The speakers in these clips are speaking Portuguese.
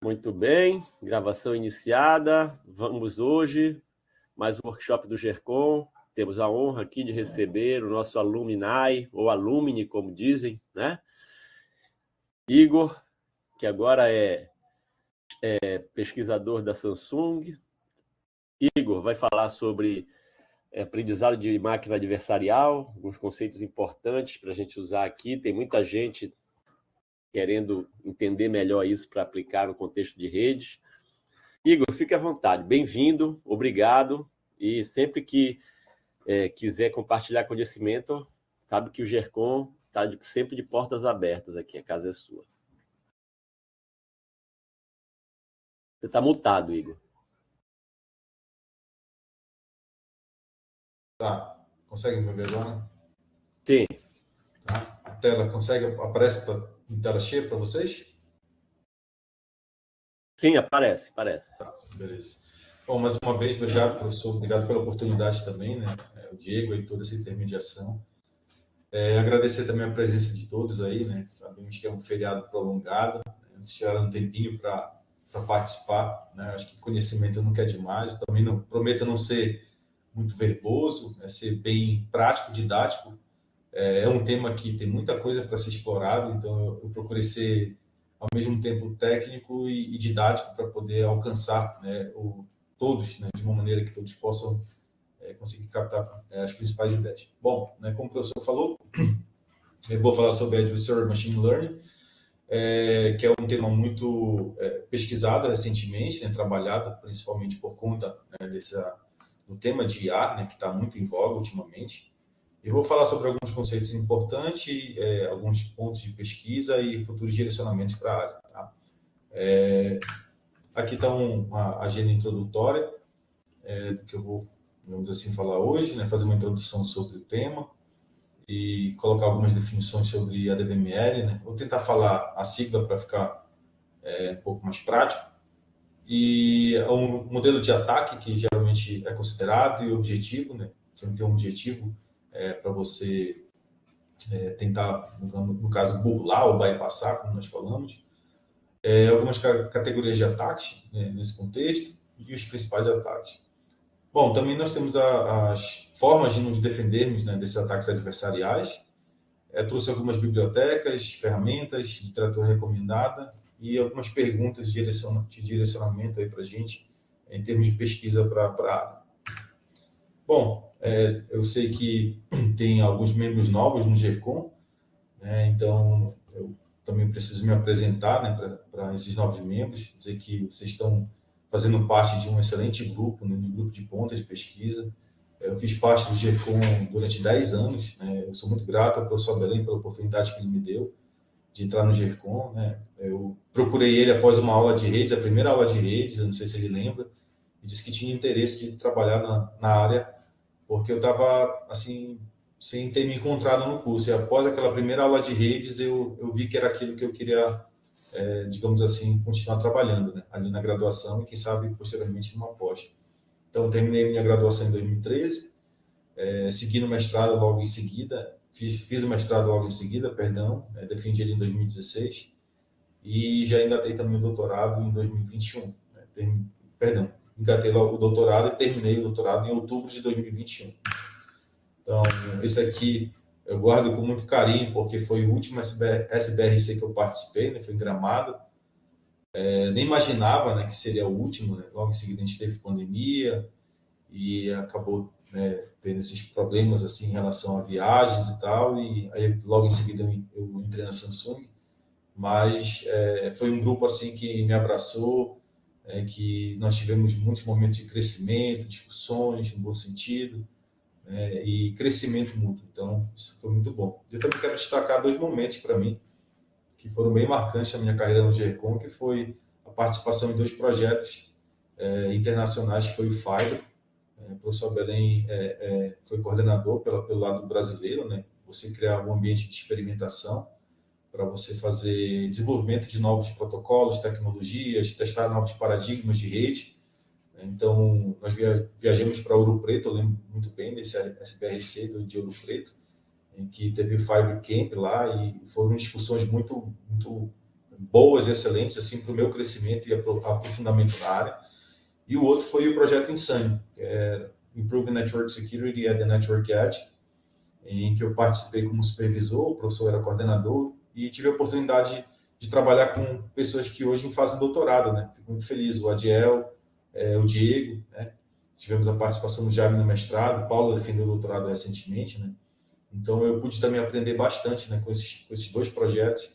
Muito bem, gravação iniciada. Vamos hoje, mais um workshop do GERCOM. Temos a honra aqui de receber o nosso alumni, ou alumni, como dizem, né? Igor, que agora é pesquisador da Samsung. Igor vai falar sobre aprendizado de máquina adversarial, alguns conceitos importantes para a gente usar aqui. Tem muita gente querendo entender melhor isso para aplicar no contexto de redes. Igor, fique à vontade. Bem-vindo, obrigado. E sempre que quiser compartilhar conhecimento, sabe que o GERCOM está sempre de portas abertas aqui, a casa é sua. Você está mutado, Igor. Tá. Consegue me ver agora? Sim. Tá. A tela aparece em tela cheia para vocês? Sim, aparece. Tá, beleza. Bom, mais uma vez, obrigado, professor. Obrigado pela oportunidade também, né? O Diego e toda essa intermediação. Agradecer também a presença de todos aí, né? Sabemos que é um feriado prolongado, né? Eles tiraram um tempinho para participar, né? Acho que conhecimento nunca é demais. Também não prometo não ser muito verboso, né? Ser bem prático, didático. É um tema que tem muita coisa para ser explorado, então eu procurei ser ao mesmo tempo técnico e didático para poder alcançar, né, todos, né, de uma maneira que todos possam conseguir captar as principais ideias. Bom, né, como o professor falou, eu vou falar sobre Adversarial Machine Learning, que é um tema muito pesquisado recentemente, né, trabalhado principalmente por conta, né, do tema de IA, né, que está muito em voga ultimamente. Eu vou falar sobre alguns conceitos importantes, alguns pontos de pesquisa e futuros direcionamentos para a área. Tá? Aqui está uma agenda introdutória do que eu vou, vamos assim, falar hoje, né? Fazer uma introdução sobre o tema e colocar algumas definições sobre a DVML. Né? Vou tentar falar a sigla para ficar um pouco mais prático. E um modelo de ataque que geralmente é considerado e objetivo, né? Você tem um objetivo para você tentar, no caso, burlar ou bypassar, como nós falamos. Algumas categorias de ataques, né, nesse contexto e os principais ataques. Bom, também nós temos as formas de nos defendermos, né, desses ataques adversariais. Trouxe algumas bibliotecas, ferramentas, literatura recomendada e algumas perguntas de direcionamento para a gente em termos de pesquisa para a área. Bom, eu sei que tem alguns membros novos no GERCOM, né, então eu também preciso me apresentar, né, para esses novos membros, dizer que vocês estão fazendo parte de um excelente grupo, né, de um grupo de ponta de pesquisa. Eu fiz parte do GERCOM durante 10 anos, né, eu sou muito grato ao professor Belém pela oportunidade que ele me deu de entrar no GERCOM. Né, eu procurei ele após uma aula de redes, a primeira aula de redes, eu não sei se ele lembra, e disse que tinha interesse de trabalhar na área, porque eu estava, assim, sem ter me encontrado no curso. E após aquela primeira aula de redes, eu vi que era aquilo que eu queria, digamos assim, continuar trabalhando, né, ali na graduação e, quem sabe, posteriormente, numa pós. Então, terminei minha graduação em 2013, segui no mestrado logo em seguida, fiz o mestrado logo em seguida, defendi ele em 2016, e já engatei também o doutorado em 2021. Engatei logo o doutorado e terminei o doutorado em outubro de 2021. Então, esse aqui eu guardo com muito carinho, porque foi o último SBRC que eu participei, né? Foi em Gramado. Nem imaginava, né, que seria o último, né? Logo em seguida a gente teve pandemia e acabou, né, tendo esses problemas assim, em relação a viagens e tal, e aí logo em seguida eu entrei na Samsung, mas foi um grupo assim que me abraçou, que nós tivemos muitos momentos de crescimento, discussões no bom sentido, e crescimento mútuo. Então, isso foi muito bom. Eu também quero destacar 2 momentos para mim que foram bem marcantes na minha carreira no GERCOM, que foi a participação em 2 projetos internacionais, que foi o FIBRE. O professor Belém foi coordenador pelo lado brasileiro, né? Você criar um ambiente de experimentação para você fazer desenvolvimento de novos protocolos, tecnologias, testar novos paradigmas de rede. Então, nós viajamos para Ouro Preto, eu lembro muito bem desse SBRC de Ouro Preto, em que teve o Fibre Camp lá, e foram discussões muito boas, excelentes, assim, para o meu crescimento e aprofundamento na área. E o outro foi o projeto Insane, Improving Network Security at the Network Edge, em que eu participei como supervisor, o professor era coordenador, e tive a oportunidade de trabalhar com pessoas que hoje fazem doutorado, né? Fico muito feliz, o Adiel, o Diego, né? Tivemos a participação do Jaime no mestrado, o Paulo defendeu o doutorado recentemente, né? Então eu pude também aprender bastante, né, com esses dois projetos,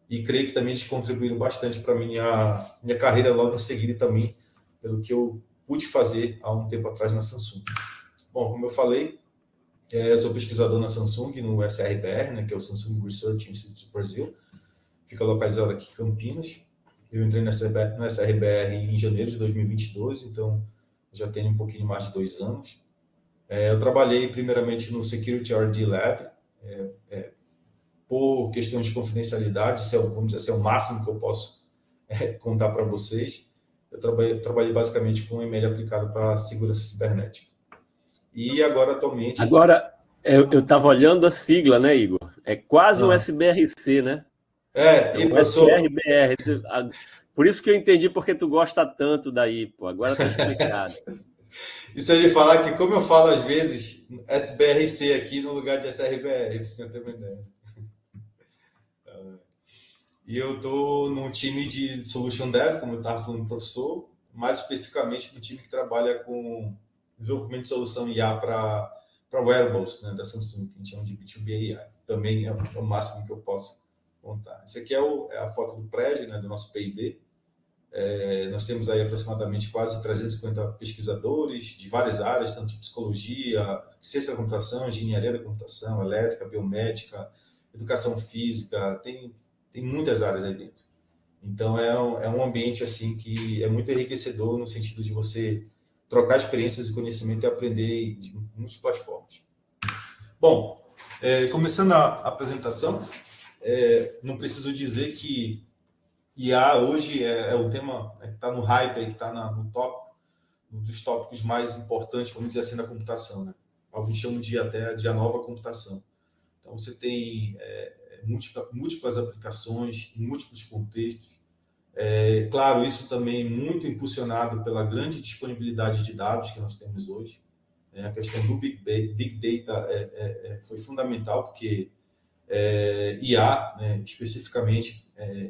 e creio que também eles contribuíram bastante para a minha carreira logo em seguida também, pelo que eu pude fazer há um tempo atrás na Samsung. Bom, como eu falei, eu sou pesquisador na Samsung, no SRBR, né, que é o Samsung Research Institute do Brasil, fica localizado aqui em Campinas. Eu entrei no SRBR em janeiro de 2022, então já tenho um pouquinho mais de 2 anos. Eu trabalhei primeiramente no Security R&D Lab, por questões de confidencialidade, vamos dizer assim, é o máximo que eu posso contar para vocês. Eu trabalhei basicamente com e-mail aplicado para segurança cibernética. E agora, atualmente... Agora, eu estava olhando a sigla, né, Igor? É quase um SBRC, né? E professor... SRBR. Por isso que eu entendi porque tu gosta tanto daí, pô. Agora tá explicado. Isso é de falar que, como eu falo às vezes, SBRC aqui no lugar de SRBR, para você ter uma ideia. E eu estou num time de Solution Dev, como eu estava falando com o professor, mais especificamente no time que trabalha com desenvolvimento de solução IA para wearables, né, da Samsung, que a gente chama de B2B AI. Também é o máximo que eu posso contar. Esse aqui é a foto do prédio, né, do nosso P&D. Nós temos aí aproximadamente quase 350 pesquisadores de várias áreas, tanto de psicologia, ciência da computação, engenharia da computação, elétrica, biomédica, educação física, tem muitas áreas aí dentro. Então, é um ambiente assim que é muito enriquecedor no sentido de você trocar experiências e conhecimento e aprender de múltiplas formas. Bom, começando a apresentação, não preciso dizer que IA hoje é o tema que está no hype, que está no top, um dos tópicos mais importantes, vamos dizer assim, da computação, né? Alguns chamam até de a nova computação. Então, você tem múltiplas aplicações, em múltiplos contextos. Claro, isso também muito impulsionado pela grande disponibilidade de dados que nós temos hoje. A questão do Big Data foi fundamental, porque IA, né, especificamente,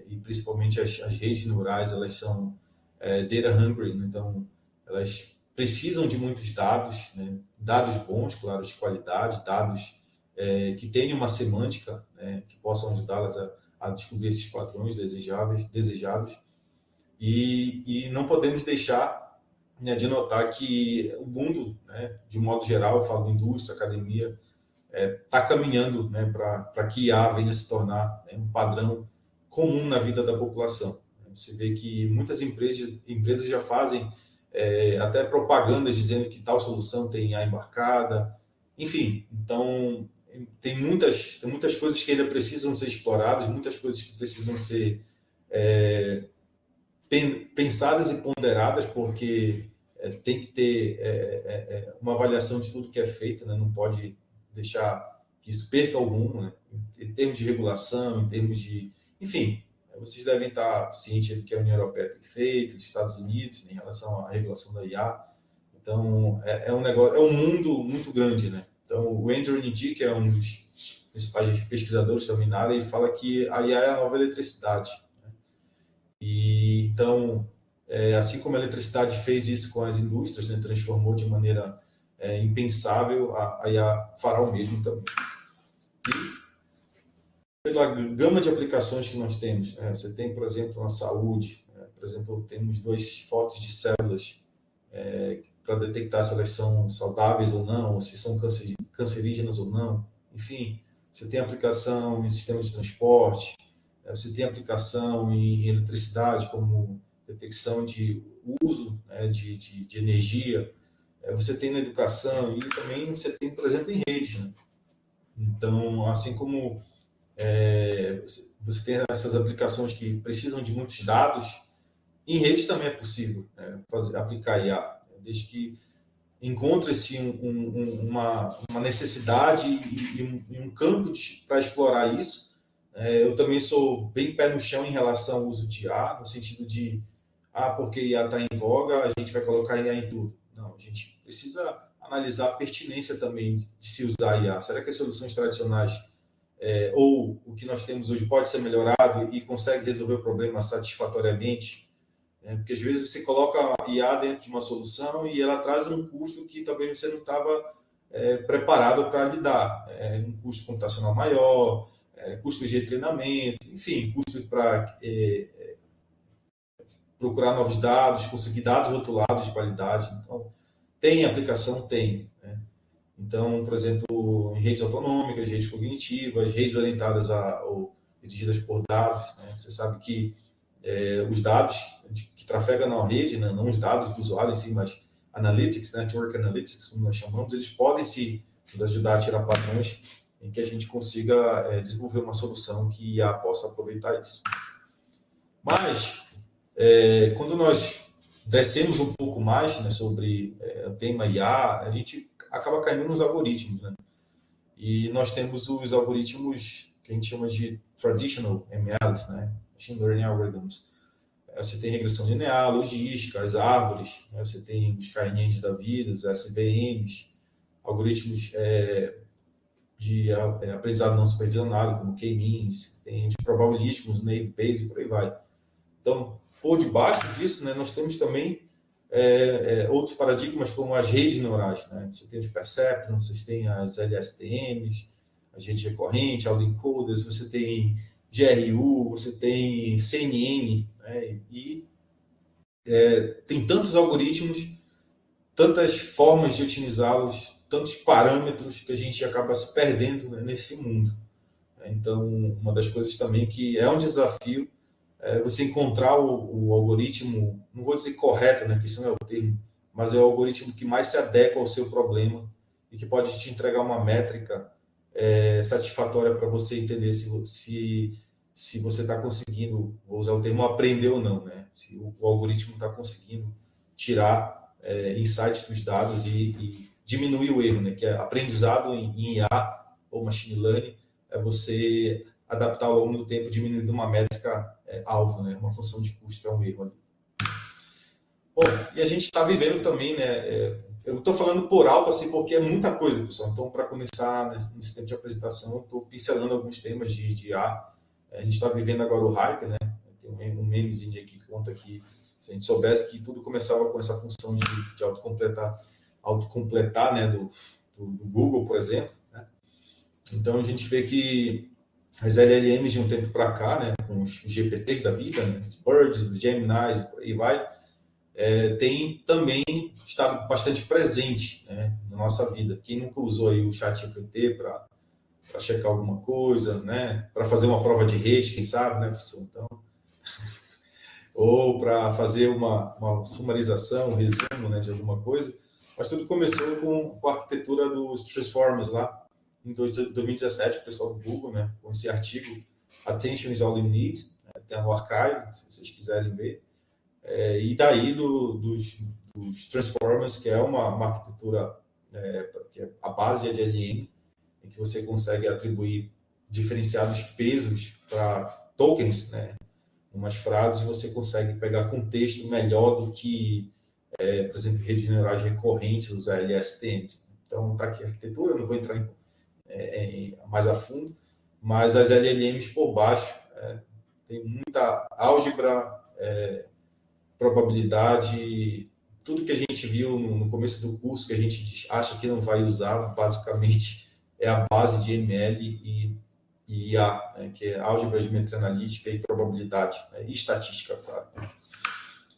e principalmente as redes neurais, elas são data hungry, né? Então elas precisam de muitos dados, né? Dados bons, claro, de qualidade, dados que tenham uma semântica, né, que possam ajudá-las a descobrir esses padrões desejados. E não podemos deixar, né, de notar que o mundo, né, de modo geral, eu falo indústria, academia, está caminhando, né, para que IA venha se tornar, né, um padrão comum na vida da população. Você vê que muitas empresas já fazem até propagandas dizendo que tal solução tem IA embarcada. Enfim, então tem muitas coisas que ainda precisam ser exploradas, muitas coisas que precisam ser pensadas e ponderadas, porque tem que ter uma avaliação de tudo que é feito, né? Não pode deixar que isso perca o rumo, né? Em termos de regulação, em termos de... Enfim, vocês devem estar cientes do que a União Europeia tem feito, os Estados Unidos, né, em relação à regulação da IA. Então, é um mundo muito grande, né? Então, o Andrew Ng, que é um dos principais pesquisadores também na área, ele fala que a IA é a nova eletricidade. Né? E, então, assim como a eletricidade fez isso com as indústrias, né, transformou de maneira impensável, a IA fará o mesmo também. E pela gama de aplicações que nós temos, você tem, por exemplo, na saúde, por exemplo, temos 2 fotos de células para detectar se elas são saudáveis ou não, ou se são cancerígenas ou não. Enfim, você tem aplicação em sistemas de transporte, você tem aplicação em eletricidade, como detecção de uso, né, de energia. Você tem na educação e também você tem, por exemplo, em redes. Né? Então, assim como você tem essas aplicações que precisam de muitos dados, em redes também é possível aplicar IA, desde que encontre-se uma necessidade e um campo para explorar isso, Eu também sou bem pé no chão em relação ao uso de IA, no sentido de, porque IA está em voga, a gente vai colocar IA em tudo. Não, a gente precisa analisar a pertinência também de se usar IA. Será que as soluções tradicionais ou o que nós temos hoje pode ser melhorado e consegue resolver o problema satisfatoriamente? Porque às vezes você coloca a IA dentro de uma solução e ela traz um custo que talvez você não estava preparado para lidar. Um custo computacional maior, custo de treinamento, enfim, custo para procurar novos dados, conseguir dados do outro lado de qualidade. Então, tem aplicação? Tem. Né? Então, por exemplo, em redes autonômicas, redes cognitivas, redes orientadas ou dirigidas por dados. Né? Você sabe que os dados que trafegam na rede, né? Não os dados do usuário em si, mas analytics, network analytics, como nós chamamos, eles podem nos ajudar a tirar padrões em que a gente consiga desenvolver uma solução que IA possa aproveitar isso. Mas, quando nós descemos um pouco mais, né, sobre o tema IA, a gente acaba caindo nos algoritmos. Né? E nós temos os algoritmos que a gente chama de traditional MLs, né? Machine Learning Algorithms. Você tem regressão linear, logística, as árvores, né? Você tem os KNNs da vida, os SVMs, algoritmos de aprendizado não supervisionado, como K-means, tem os probabilísticos, Naive Bayes e por aí vai. Então, por debaixo disso, né, nós temos também outros paradigmas, como as redes neurais. Né? Você tem os perceptrons, você tem as LSTMs, as redes recorrentes, autoencoders, você tem GRU, você tem CNN, né? E tem tantos algoritmos, tantas formas de utilizá-los, tantos parâmetros que a gente acaba se perdendo, né, nesse mundo. Então, uma das coisas também que é um desafio você encontrar o algoritmo, não vou dizer correto, né, que isso não é o termo, mas é o algoritmo que mais se adequa ao seu problema e que pode te entregar uma métrica satisfatória para você entender se você está conseguindo, vou usar o termo, aprender ou não, né? Se o algoritmo está conseguindo tirar insights dos dados e diminuir o erro, né? Que é aprendizado em IA ou machine learning, é você adaptar ao longo do tempo, diminuindo uma métrica alvo, né? Uma função de custo, que é um erro ali. Bom, e a gente está vivendo também, né? Eu estou falando por alto, assim, porque é muita coisa, pessoal. Então, para começar nesse tempo de apresentação, eu estou pincelando alguns temas de IA. A gente está vivendo agora o hype, né? Tem um memezinho aqui que conta que se a gente soubesse que tudo começava com essa função de autocompletar, né? Do Google, por exemplo. Né? Então, a gente vê que as LLMs de um tempo para cá, né? Com os GPTs da vida, né? Os Birds, os Geminis, por aí vai, tem também estado bastante presente, né, na nossa vida. Quem nunca usou aí o ChatGPT para checar alguma coisa, né, para fazer uma prova de rede, quem sabe, né, professor? Então, ou para fazer uma sumarização, um resumo, né, de alguma coisa. Mas tudo começou com a arquitetura dos Transformers lá, em 2017, o pessoal do Google, né, com esse artigo Attention is all you need, né, tem no archive, se vocês quiserem ver. E daí dos Transformers, que é uma arquitetura que é a base de LLM, em que você consegue atribuir diferenciados pesos para tokens, né? Umas frases você consegue pegar contexto melhor do que, por exemplo, redes neurais recorrentes, os LSTMs. Então, está aqui a arquitetura, eu não vou entrar mais a fundo, mas as LLMs por baixo tem muita álgebra, probabilidade, tudo que a gente viu no começo do curso, que a gente acha que não vai usar, basicamente é a base de ML e IA, né, que é álgebra, geometria analítica e probabilidade, né, e estatística, claro.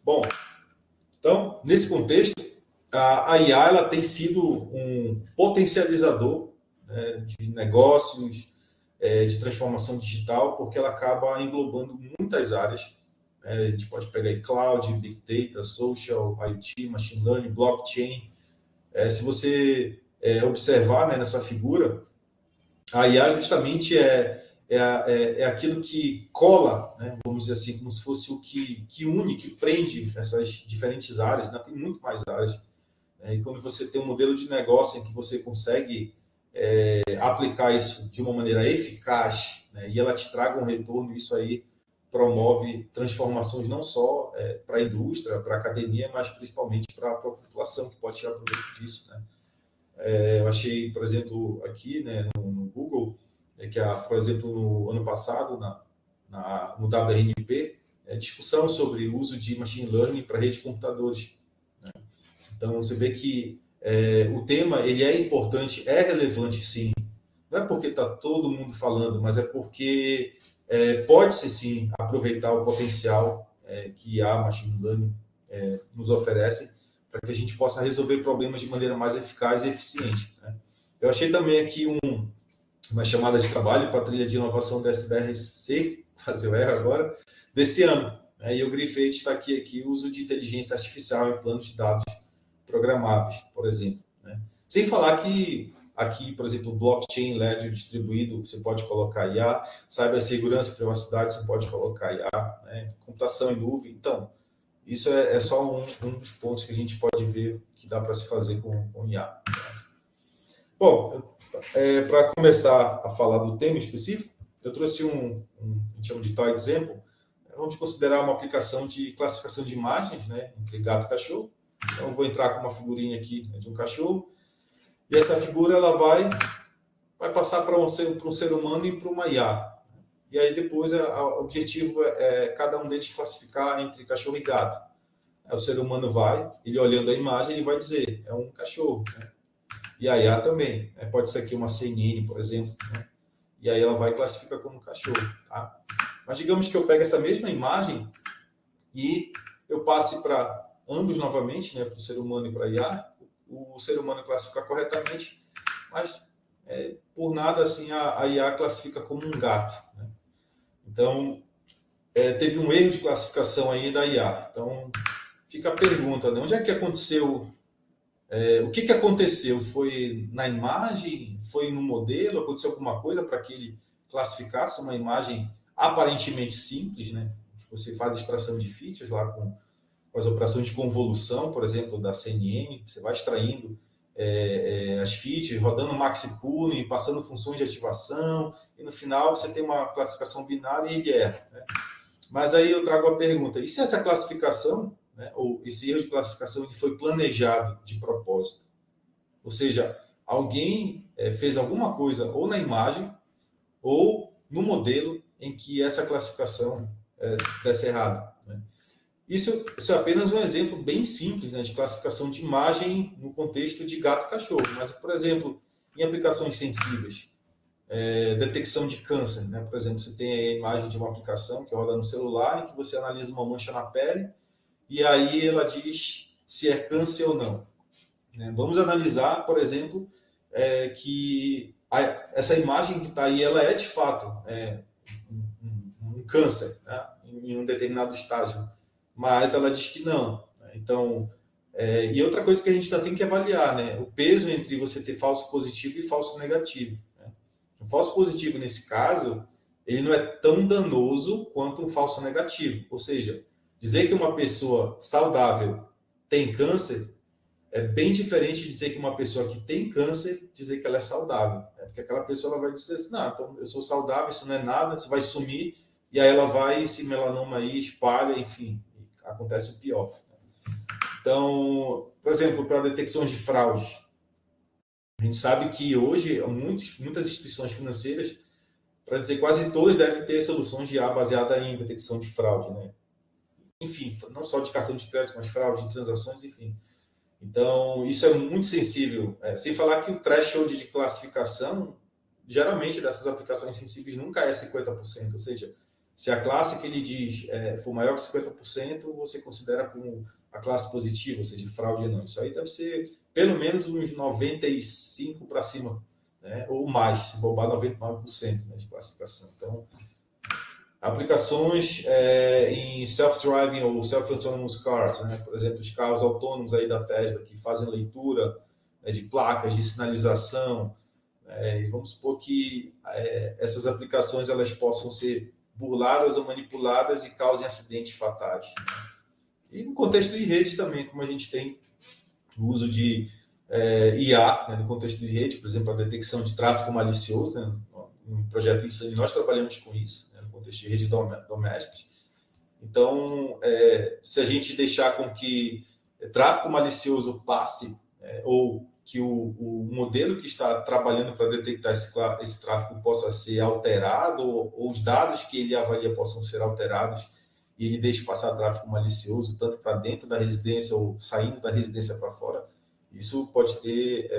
Bom, então, nesse contexto, a IA ela tem sido um potencializador, né, de negócios, de transformação digital, porque ela acaba englobando muitas áreas. A gente pode pegar aí cloud, big data, social, IoT, machine learning, blockchain. Se você observar, né, nessa figura, a IA justamente é aquilo que cola, né, vamos dizer assim, como se fosse o que une, que prende essas diferentes áreas, né? Tem muito mais áreas. E quando você tem um modelo de negócio em que você consegue aplicar isso de uma maneira eficaz, né, e ela te traga um retorno, isso aí promove transformações não só para a indústria, para a academia, mas principalmente para a população, que pode tirar proveito disso, né? Eu achei, por exemplo, aqui, né, no Google, que, por exemplo, no ano passado, no WRNP, discussão sobre o uso de machine learning para rede de computadores, né? Então, você vê que o tema ele é importante, é relevante, sim. Não é porque está todo mundo falando, mas é porque pode-se, sim, aproveitar o potencial que a machine learning nos oferece para que a gente possa resolver problemas de maneira mais eficaz e eficiente, né? Eu achei também aqui uma chamada de trabalho para a trilha de inovação da SBRC, fazer o erro agora, desse ano. E eu grifei destaquei aqui o uso de inteligência artificial em planos de dados programáveis, por exemplo, né? Sem falar que aqui, por exemplo, blockchain, ledger distribuído, você pode colocar IA, cibersegurança e privacidade, você pode colocar IA, né? Computação em nuvem. Então, isso é só um dos pontos que a gente pode ver que dá para se fazer com IA. Bom, para começar a falar do tema específico, eu trouxe a gente chama de tal example. Vamos considerar uma aplicação de classificação de imagens, né, entre gato e cachorro. Então, eu vou entrar com uma figurinha aqui de um cachorro, e essa figura ela vai passar para um ser humano e para uma IA. E aí depois o objetivo é cada um deles classificar entre cachorro e gato. O ser humano ele olhando a imagem, ele vai dizer, é um cachorro, né? E a IA também, né? Pode ser aqui uma CNN, por exemplo, né? E aí ela vai classificar como cachorro, tá? Mas digamos que eu pego essa mesma imagem e eu passe para ambos novamente, né? Para o ser humano e para a IA, o ser humano classificar corretamente, mas por nada assim a IA classifica como um gato, né? Então, teve um erro de classificação aí da IA. Então, fica a pergunta, né? Onde é que aconteceu? O que aconteceu? Foi na imagem? Foi no modelo? Aconteceu alguma coisa para que ele classificasse uma imagem aparentemente simples, né? Você faz extração de features lá com as operações de convolução, por exemplo, da CNN, você vai extraindo as features, rodando maxi pooling, passando funções de ativação, e no final você tem uma classificação binária e ele erra, né? Mas aí eu trago a pergunta, e se essa classificação, né, ou esse erro de classificação, ele foi planejado de propósito? Ou seja, alguém fez alguma coisa ou na imagem ou no modelo em que essa classificação desse errado, né? Isso é apenas um exemplo bem simples, né, de classificação de imagem no contexto de gato e cachorro. Mas, por exemplo, em aplicações sensíveis, detecção de câncer, né? Por exemplo, você tem a imagem de uma aplicação que roda no celular em que você analisa uma mancha na pele e aí ela diz se é câncer ou não, né? Vamos analisar, por exemplo, que essa imagem que está aí, ela é de fato um câncer, né, em um determinado estágio, mas ela diz que não. Então, e outra coisa que a gente ainda tem que avaliar, né, o peso entre você ter falso positivo e falso negativo, né? O falso positivo, nesse caso, ele não é tão danoso quanto um falso negativo. Ou seja, dizer que uma pessoa saudável tem câncer é bem diferente de dizer que uma pessoa que tem câncer, dizer que ela é saudável. Porque aquela pessoa ela vai dizer assim, não, então eu sou saudável, isso não é nada, isso vai sumir, e aí ela vai, esse melanoma aí espalha, enfim, acontece o pior. Então, por exemplo, para detecção de fraudes, a gente sabe que hoje muitas instituições financeiras, para dizer quase todas, devem ter soluções de IA baseada em detecção de fraude, né? Enfim, não só de cartão de crédito, mas fraude de transações, enfim. Então, isso é muito sensível. Sem falar que o threshold de classificação, geralmente, dessas aplicações sensíveis nunca é 50%. Ou seja, se a classe que ele diz for maior que 50%, você considera como a classe positiva, ou seja, fraude ou não. Isso aí deve ser pelo menos uns 95% para cima, né? Ou mais, se bobar 99%, né, de classificação. Então, aplicações em self-driving ou self-autonomous cars, né? Por exemplo, os carros autônomos aí da Tesla que fazem leitura de placas de sinalização, e vamos supor que essas aplicações elas possam ser burladas ou manipuladas e causem acidentes fatais, né? E no contexto de rede também, como a gente tem o uso de IA, né, no contexto de rede, por exemplo, a detecção de tráfego malicioso, né, um projeto Insane, nós trabalhamos com isso, né, no contexto de redes domésticas. Então, se a gente deixar com que tráfego malicioso passe, ou que o modelo que está trabalhando para detectar esse tráfego possa ser alterado, ou os dados que ele avalia possam ser alterados, e ele deixe passar tráfego malicioso, tanto para dentro da residência ou saindo da residência para fora, isso pode ter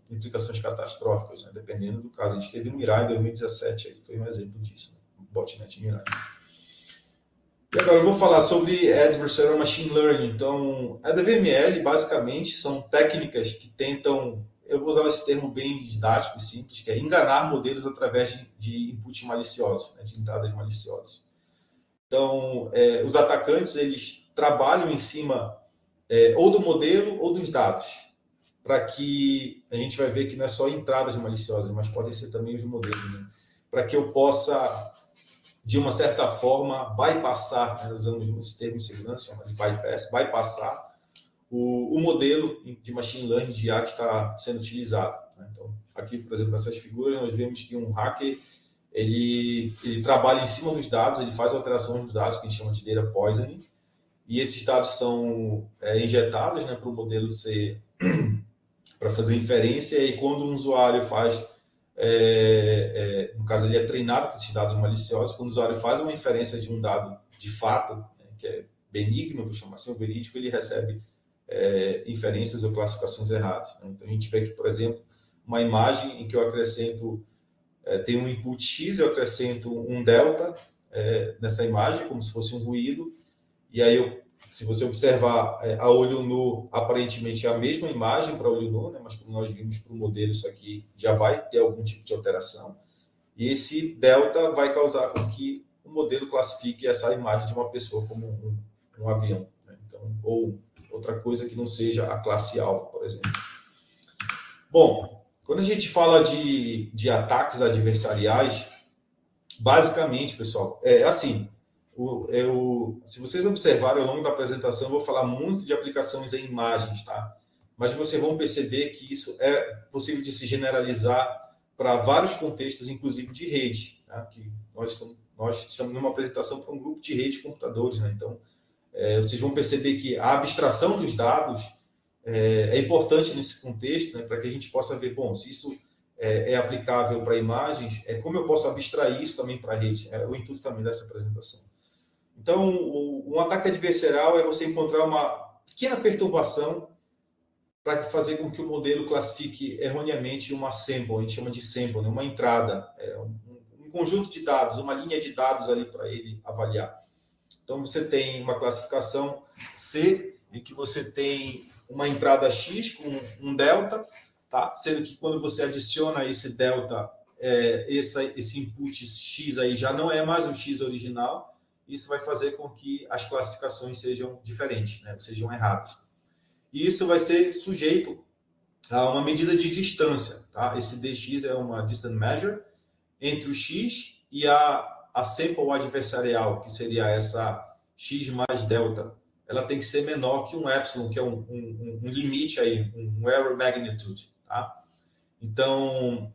implicações catastróficas, né? Dependendo do caso. A gente teve o Mirai em 2017, aí foi um exemplo disso, né? O botnet Mirai. E agora eu vou falar sobre Adversarial Machine Learning. Então, a DVML, basicamente, são técnicas que tentam, eu vou usar esse termo bem didático e simples, que é enganar modelos através de inputs maliciosos, né? De entradas maliciosas. Então, os atacantes, eles trabalham em cima ou do modelo ou dos dados, para que a gente vai ver que não é só entradas maliciosas, mas podem ser também os modelos, né? Para que eu possa, de uma certa forma, bypassar, né? Usamos esse termo em segurança, chama de bypassar o modelo de machine learning de IA que está sendo utilizado, né? Então, aqui, por exemplo, nessas figuras, nós vemos que um hacker ele trabalha em cima dos dados, ele faz alterações dos dados, que a gente chama de data poisoning, e esses dados são injetados, né, para o modelo ser, para fazer inferência, e quando um usuário faz, no caso ele é treinado com esses dados maliciosos, quando o usuário faz uma inferência de um dado de fato, né, que é benigno, vou chamar assim, o verídico, ele recebe inferências ou classificações erradas, né? Então a gente vê aqui, por exemplo, uma imagem em que eu acrescento, tem um input X, eu acrescento um delta nessa imagem, como se fosse um ruído, e aí se você observar a olho nu, aparentemente é a mesma imagem para olho nu, né? Mas como nós vimos para o modelo, isso aqui já vai ter algum tipo de alteração. E esse delta vai causar com que o modelo classifique essa imagem de uma pessoa como um avião, né? Então, ou outra coisa que não seja a classe alvo, por exemplo. Bom, quando a gente fala de ataques adversariais, basicamente, pessoal, assim, se vocês observarem ao longo da apresentação, eu vou falar muito de aplicações em imagens, tá? Mas vocês vão perceber que isso é possível de se generalizar para vários contextos, inclusive de rede, tá? Que nós estamos numa apresentação para um grupo de rede de computadores, né? Então, vocês vão perceber que a abstração dos dados é importante nesse contexto, né? Para que a gente possa ver, bom, se isso é aplicável para imagens, como eu posso abstrair isso também para a rede? É o intuito também dessa apresentação. Então, um ataque adversarial é você encontrar uma pequena perturbação para fazer com que o modelo classifique erroneamente uma sample, a gente chama de sample, né? Uma entrada, um conjunto de dados, uma linha de dados ali para ele avaliar. Então, você tem uma classificação C, em que você tem uma entrada X com um delta, tá? Sendo que quando você adiciona esse delta, esse input X aí já não é mais o X original. Isso vai fazer com que as classificações sejam diferentes, né? Sejam erradas. E isso vai ser sujeito a uma medida de distância, tá? Esse dx é uma distance measure entre o x e a sample adversarial, que seria essa x mais delta. Ela tem que ser menor que um epsilon, que é um limite aí, um error magnitude, tá? Então,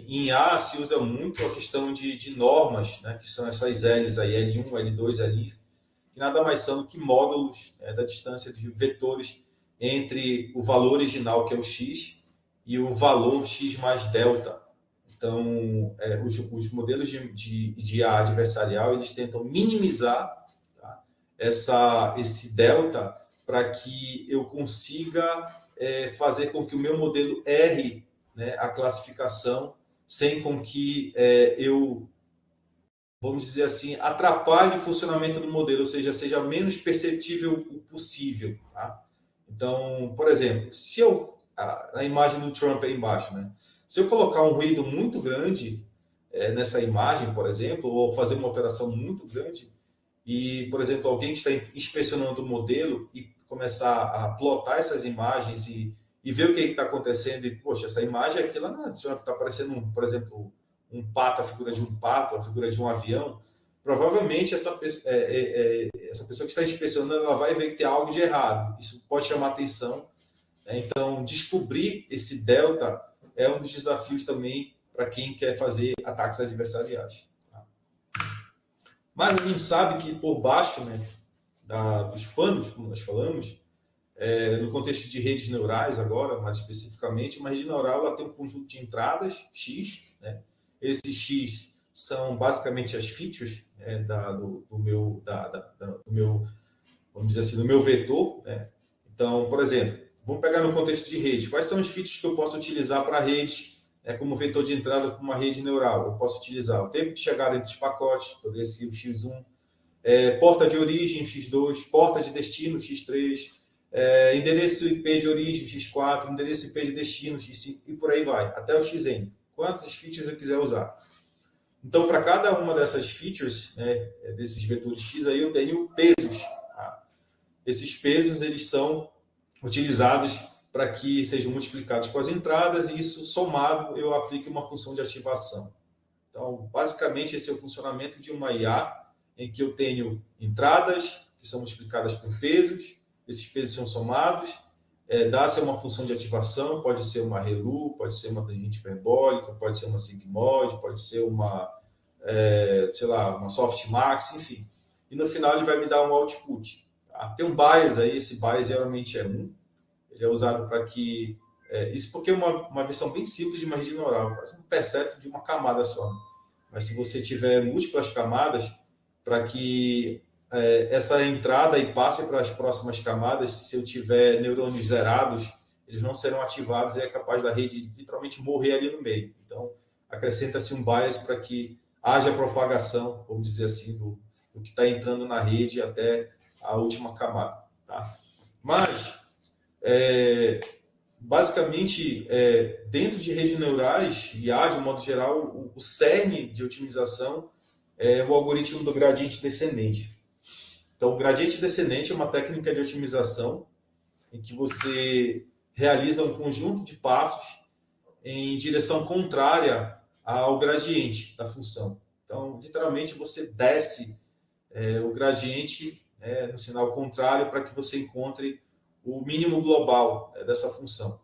em A se usa muito a questão de normas, né, que são essas L's aí, L1, L2, L, que nada mais são do que módulos da distância de vetores entre o valor original, que é o x, e o valor x mais delta. Então, os modelos de A adversarial, eles tentam minimizar, tá, esse delta para que eu consiga fazer com que o meu modelo erre, né, a classificação, sem com que eu, vamos dizer assim, atrapalhe o funcionamento do modelo, ou seja menos perceptível o possível, tá? Então, por exemplo, se a imagem do Trump aí embaixo, né? Se eu colocar um ruído muito grande nessa imagem, por exemplo, ou fazer uma alteração muito grande, e, por exemplo, alguém que está inspecionando o modelo e começar a plotar essas imagens e ver o que está acontecendo, e, poxa, essa imagem aqui, ela não está parecendo, por exemplo, um pato, a figura de um pato, a figura de um avião, provavelmente essa pessoa que está inspecionando, ela vai ver que tem algo de errado. Isso pode chamar atenção, né? Então, descobrir esse delta é um dos desafios também para quem quer fazer ataques adversariais. Tá? Mas a gente sabe que por baixo, né, dos panos, como nós falamos, no contexto de redes neurais agora, mais especificamente, uma rede neural ela tem um conjunto de entradas, X, né? Esses X são basicamente as features do meu, vamos dizer assim, do meu vetor, né? Então, por exemplo, vamos pegar no contexto de rede. Quais são os features que eu posso utilizar para redes como vetor de entrada para uma rede neural? Eu posso utilizar o tempo de chegada entre os pacotes, poderia ser o X1, porta de origem, X2, porta de destino, X3, endereço IP de origem, X4, endereço IP de destino, X5, e por aí vai, até o Xn. Quantas features eu quiser usar. Então, para cada uma dessas features, né, desses vetores X, aí eu tenho pesos. Tá? Esses pesos eles são utilizados para que sejam multiplicados com as entradas e isso, somado, eu aplique uma função de ativação. Então, basicamente, esse é o funcionamento de uma IA em que eu tenho entradas que são multiplicadas por pesos, esses pesos são somados, dá-se uma função de ativação, pode ser uma ReLU, pode ser uma tangente hiperbólica, pode ser uma sigmoide, pode ser uma, sei lá, uma softmax, enfim. E no final ele vai me dar um output. Tá? Tem um bias aí, esse bias geralmente é 1. Ele é usado para que... isso porque é uma versão bem simples de uma rede neural, quase um percepto de uma camada só. Mas se você tiver múltiplas camadas, para que essa entrada e passe para as próximas camadas, se eu tiver neurônios zerados, eles não serão ativados e é capaz da rede literalmente morrer ali no meio. Então, acrescenta-se um bias para que haja propagação, vamos dizer assim, do que está entrando na rede até a última camada. Tá? Mas, basicamente, dentro de redes neurais, IA, de um modo geral, o cerne de otimização é o algoritmo do gradiente descendente. Então, o gradiente descendente é uma técnica de otimização em que você realiza um conjunto de passos em direção contrária ao gradiente da função. Então, literalmente, você desce o gradiente no sinal contrário para que você encontre o mínimo global dessa função.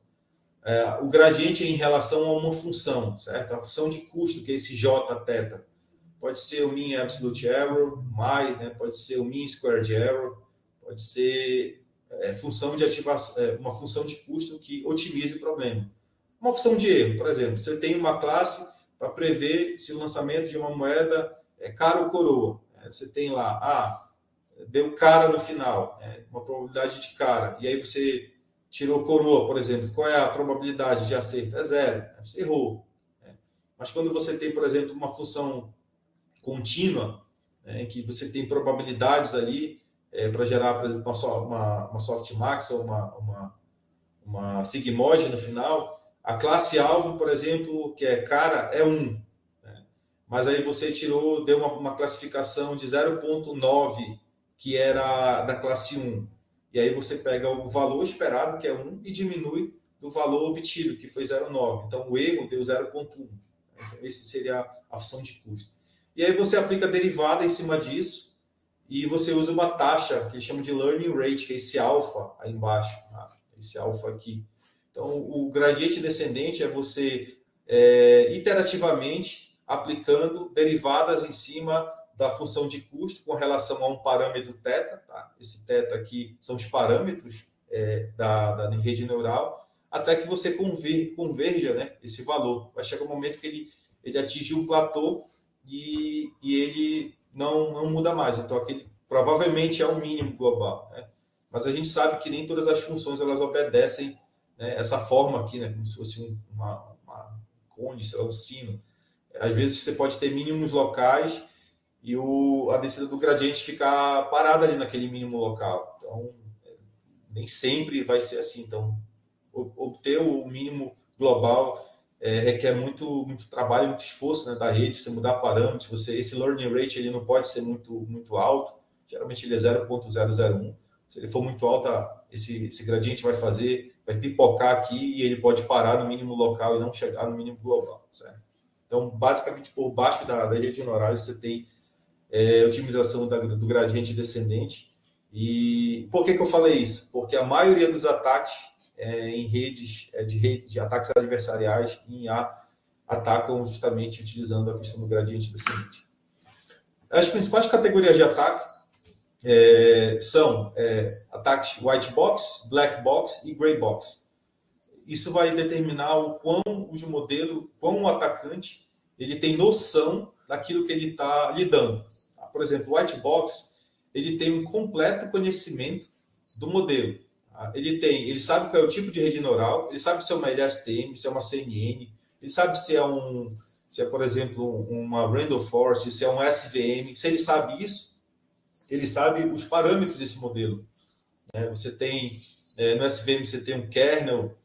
O gradiente é em relação a uma função, certo? A função de custo, que é esse J-θ. Pode ser o mean absolute error, né? Pode ser o mean squared error, pode ser função de ativação, uma função de custo que otimize o problema. Uma função de erro, por exemplo, você tem uma classe para prever se o lançamento de uma moeda é cara ou coroa. Você tem lá, deu cara no final, uma probabilidade de cara, e aí você tirou coroa, por exemplo, qual é a probabilidade de acerto? É 0, você errou. Mas quando você tem, por exemplo, uma função contínua, em que você tem probabilidades ali para gerar, por exemplo, uma softmax ou uma sigmoide no final, a classe alvo, por exemplo, que é cara, é 1. Mas aí você deu uma classificação de 0,9, que era da classe 1. E aí você pega o valor esperado, que é 1, e diminui do valor obtido, que foi 0,9. Então, o erro deu 0,1. Então, esse seria a função de custo. E aí você aplica a derivada em cima disso e você usa uma taxa que eles chamam de learning rate, que é esse alfa aí embaixo, tá? Esse alfa aqui. Então, o gradiente descendente é você iterativamente aplicando derivadas em cima da função de custo com relação a um parâmetro θ. Tá? Esse θ aqui são os parâmetros da rede neural, até que você converja, né, esse valor. Vai chegar um momento que ele atinge um platô e ele não muda mais. Então, aquele provavelmente é o mínimo global. Né? Mas a gente sabe que nem todas as funções elas obedecem, né, essa forma aqui, né, como se fosse uma cone, sei lá, um sino. Às vezes você pode ter mínimos locais e a descida do gradiente ficar parada ali naquele mínimo local. Então, nem sempre vai ser assim. Então, obter o mínimo global requer muito trabalho, muito esforço, né, da rede, você mudar parâmetros, esse learning rate ele não pode ser muito alto, geralmente ele é 0,001. Se ele for muito alto, esse gradiente vai pipocar aqui e ele pode parar no mínimo local e não chegar no mínimo global, certo? Então, basicamente, por baixo da rede neural, você tem otimização do gradiente descendente. E por que eu falei isso? Porque a maioria dos ataques em redes de ataques adversariais em IA, atacam justamente utilizando a questão do gradiente descendente. As principais categorias de ataque são ataques white box, black box e gray box. Isso vai determinar o quão o atacante ele tem noção daquilo que ele está lidando. Por exemplo, o white box ele tem um completo conhecimento do modelo. Ele sabe qual é o tipo de rede neural, ele sabe se é uma LSTM, se é uma CNN, ele sabe se é, por exemplo, uma Randall Forest, se é um SVM. Se ele sabe isso, ele sabe os parâmetros desse modelo. Você tem, no SVM, você tem um kernel,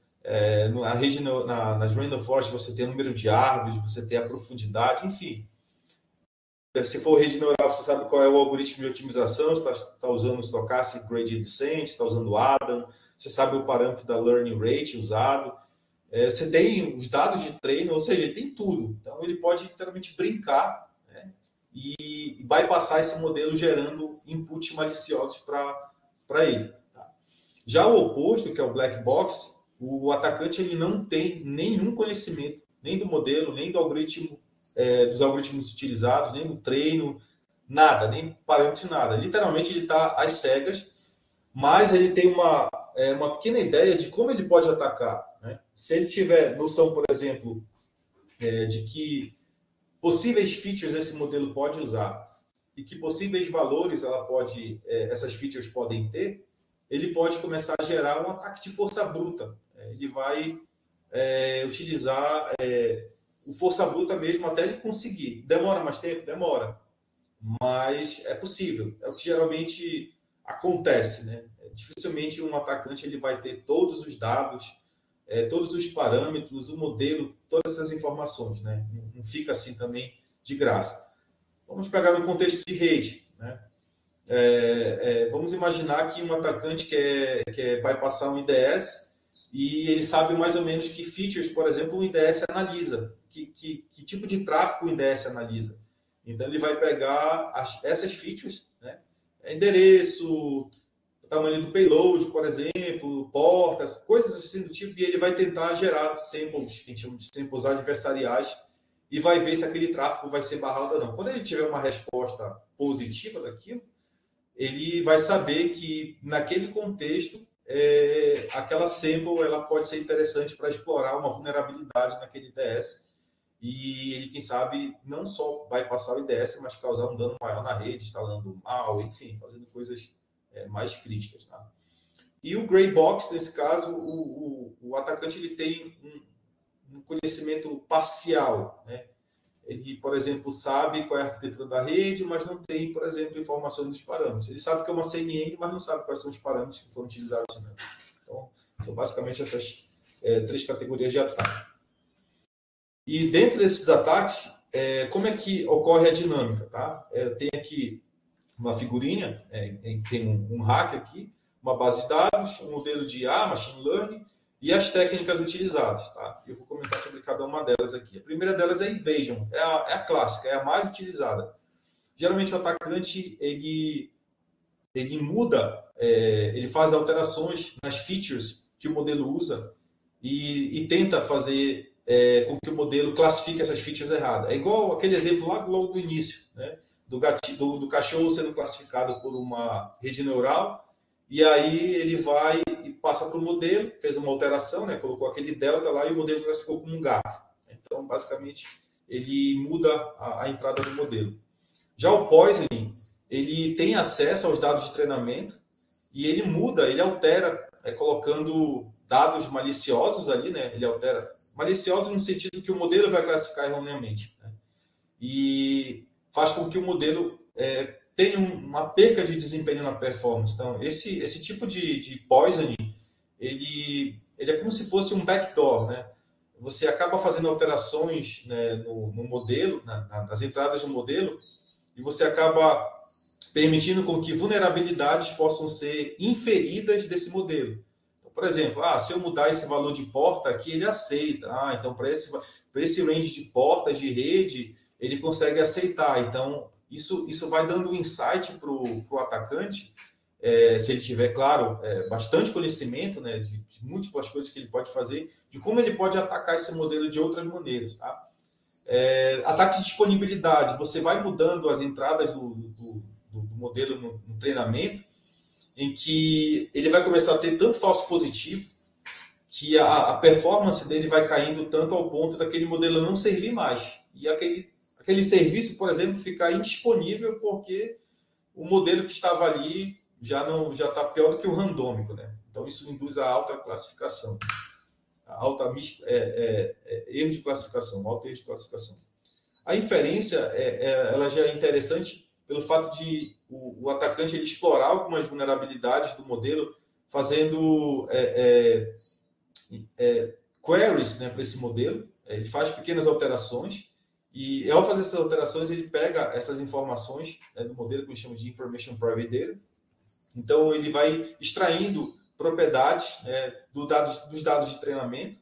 nas Randall Forest você tem o número de árvores, você tem a profundidade, enfim. Se for rede neural, você sabe qual é o algoritmo de otimização, você está usando o Stochastic Gradient Descent, está usando o Adam, você sabe o parâmetro da Learning Rate usado, você tem os dados de treino, ou seja, ele tem tudo. Então, ele pode literalmente brincar, né, e bypassar esse modelo gerando inputs maliciosos para ele. Tá? Já o oposto, que é o Black Box, o atacante ele não tem nenhum conhecimento, nem do modelo, nem do algoritmo, dos algoritmos utilizados, nem do treino, nada, nem parâmetros, nada. Literalmente ele está às cegas, mas ele tem uma pequena ideia de como ele pode atacar. Né? Se ele tiver noção, por exemplo, de que possíveis features esse modelo pode usar e que possíveis valores essas features podem ter, ele pode começar a gerar um ataque de força bruta. Ele vai utilizar o força bruta mesmo até ele conseguir. Demora mais tempo? Demora. Mas é possível. É o que geralmente acontece. Né? Dificilmente um atacante ele vai ter todos os dados, todos os parâmetros, o modelo, todas essas informações. Né? Não fica assim também de graça. Vamos pegar no contexto de rede. Né? Vamos imaginar que um atacante quer bypassar um IDS e ele sabe mais ou menos que features, por exemplo, o IDS analisa. Que tipo de tráfego o IDS analisa. Então, ele vai pegar essas features, né? Endereço, tamanho do payload, por exemplo, portas, coisas assim do tipo, e ele vai tentar gerar samples, que a gente chama de samples adversariais, e vai ver se aquele tráfego vai ser barrado ou não. Quando ele tiver uma resposta positiva daquilo, ele vai saber que, naquele contexto, aquela sample ela pode ser interessante para explorar uma vulnerabilidade naquele IDS. E ele, quem sabe, não só vai passar o IDS, mas causar um dano maior na rede, instalando mal, enfim, fazendo coisas mais críticas. Tá? E o Gray Box, nesse caso, o atacante ele tem um conhecimento parcial. Né? Ele, por exemplo, sabe qual é a arquitetura da rede, mas não tem, por exemplo, informações dos parâmetros. Ele sabe que é uma CNN, mas não sabe quais são os parâmetros que foram utilizados. Né? Então, são basicamente essas 3 categorias de ataque. E dentro desses ataques, como é que ocorre a dinâmica? Tá? Tem aqui uma figurinha, tem um hack aqui, uma base de dados, um modelo de IA, Machine Learning, e as técnicas utilizadas. Tá? Eu vou comentar sobre cada uma delas aqui. A primeira delas é Evasion, é a clássica, é a mais utilizada. Geralmente o atacante ele muda, ele faz alterações nas features que o modelo usa e tenta fazer com que o modelo classifique essas features erradas. É igual aquele exemplo lá logo do início, né? do cachorro sendo classificado por uma rede neural, e aí ele vai e passa para o modelo, fez uma alteração, né? Colocou aquele delta lá e o modelo classificou como um gato. Então, basicamente, ele muda a entrada do modelo. Já o poisoning, ele tem acesso aos dados de treinamento e ele muda, ele altera, colocando dados maliciosos ali, né? Ele altera maliciosos no sentido que o modelo vai classificar erroneamente. Né? E faz com que o modelo tenha uma perca de desempenho na performance. Então, esse tipo de poisoning, ele é como se fosse um backdoor. Né? Você acaba fazendo alterações, né, no modelo, nas entradas do modelo, e você acaba permitindo com que vulnerabilidades possam ser inferidas desse modelo. Por exemplo, se eu mudar esse valor de porta aqui, ele aceita. Então, para esse range de portas de rede, ele consegue aceitar. Então, isso vai dando um insight para o atacante, se ele tiver, claro, bastante conhecimento, né, de múltiplas coisas que ele pode fazer, de como ele pode atacar esse modelo de outras maneiras. Tá? Ataque de disponibilidade, você vai mudando as entradas do modelo no treinamento, em que ele vai começar a ter tanto falso positivo, que a performance dele vai caindo tanto ao ponto daquele modelo não servir mais. E aquele serviço, por exemplo, ficar indisponível porque o modelo que estava ali já está pior do que o randômico, né? Então isso induz a alta classificação, erro de classificação, alto erro de classificação. A inferência ela já é interessante pelo fato de o atacante ele explorar algumas vulnerabilidades do modelo, fazendo queries, né, para esse modelo. Ele faz pequenas alterações e, ao fazer essas alterações, ele pega essas informações, né, do modelo que a gente chama de Information Private Data. Então, ele vai extraindo propriedades, né, dos dados de treinamento.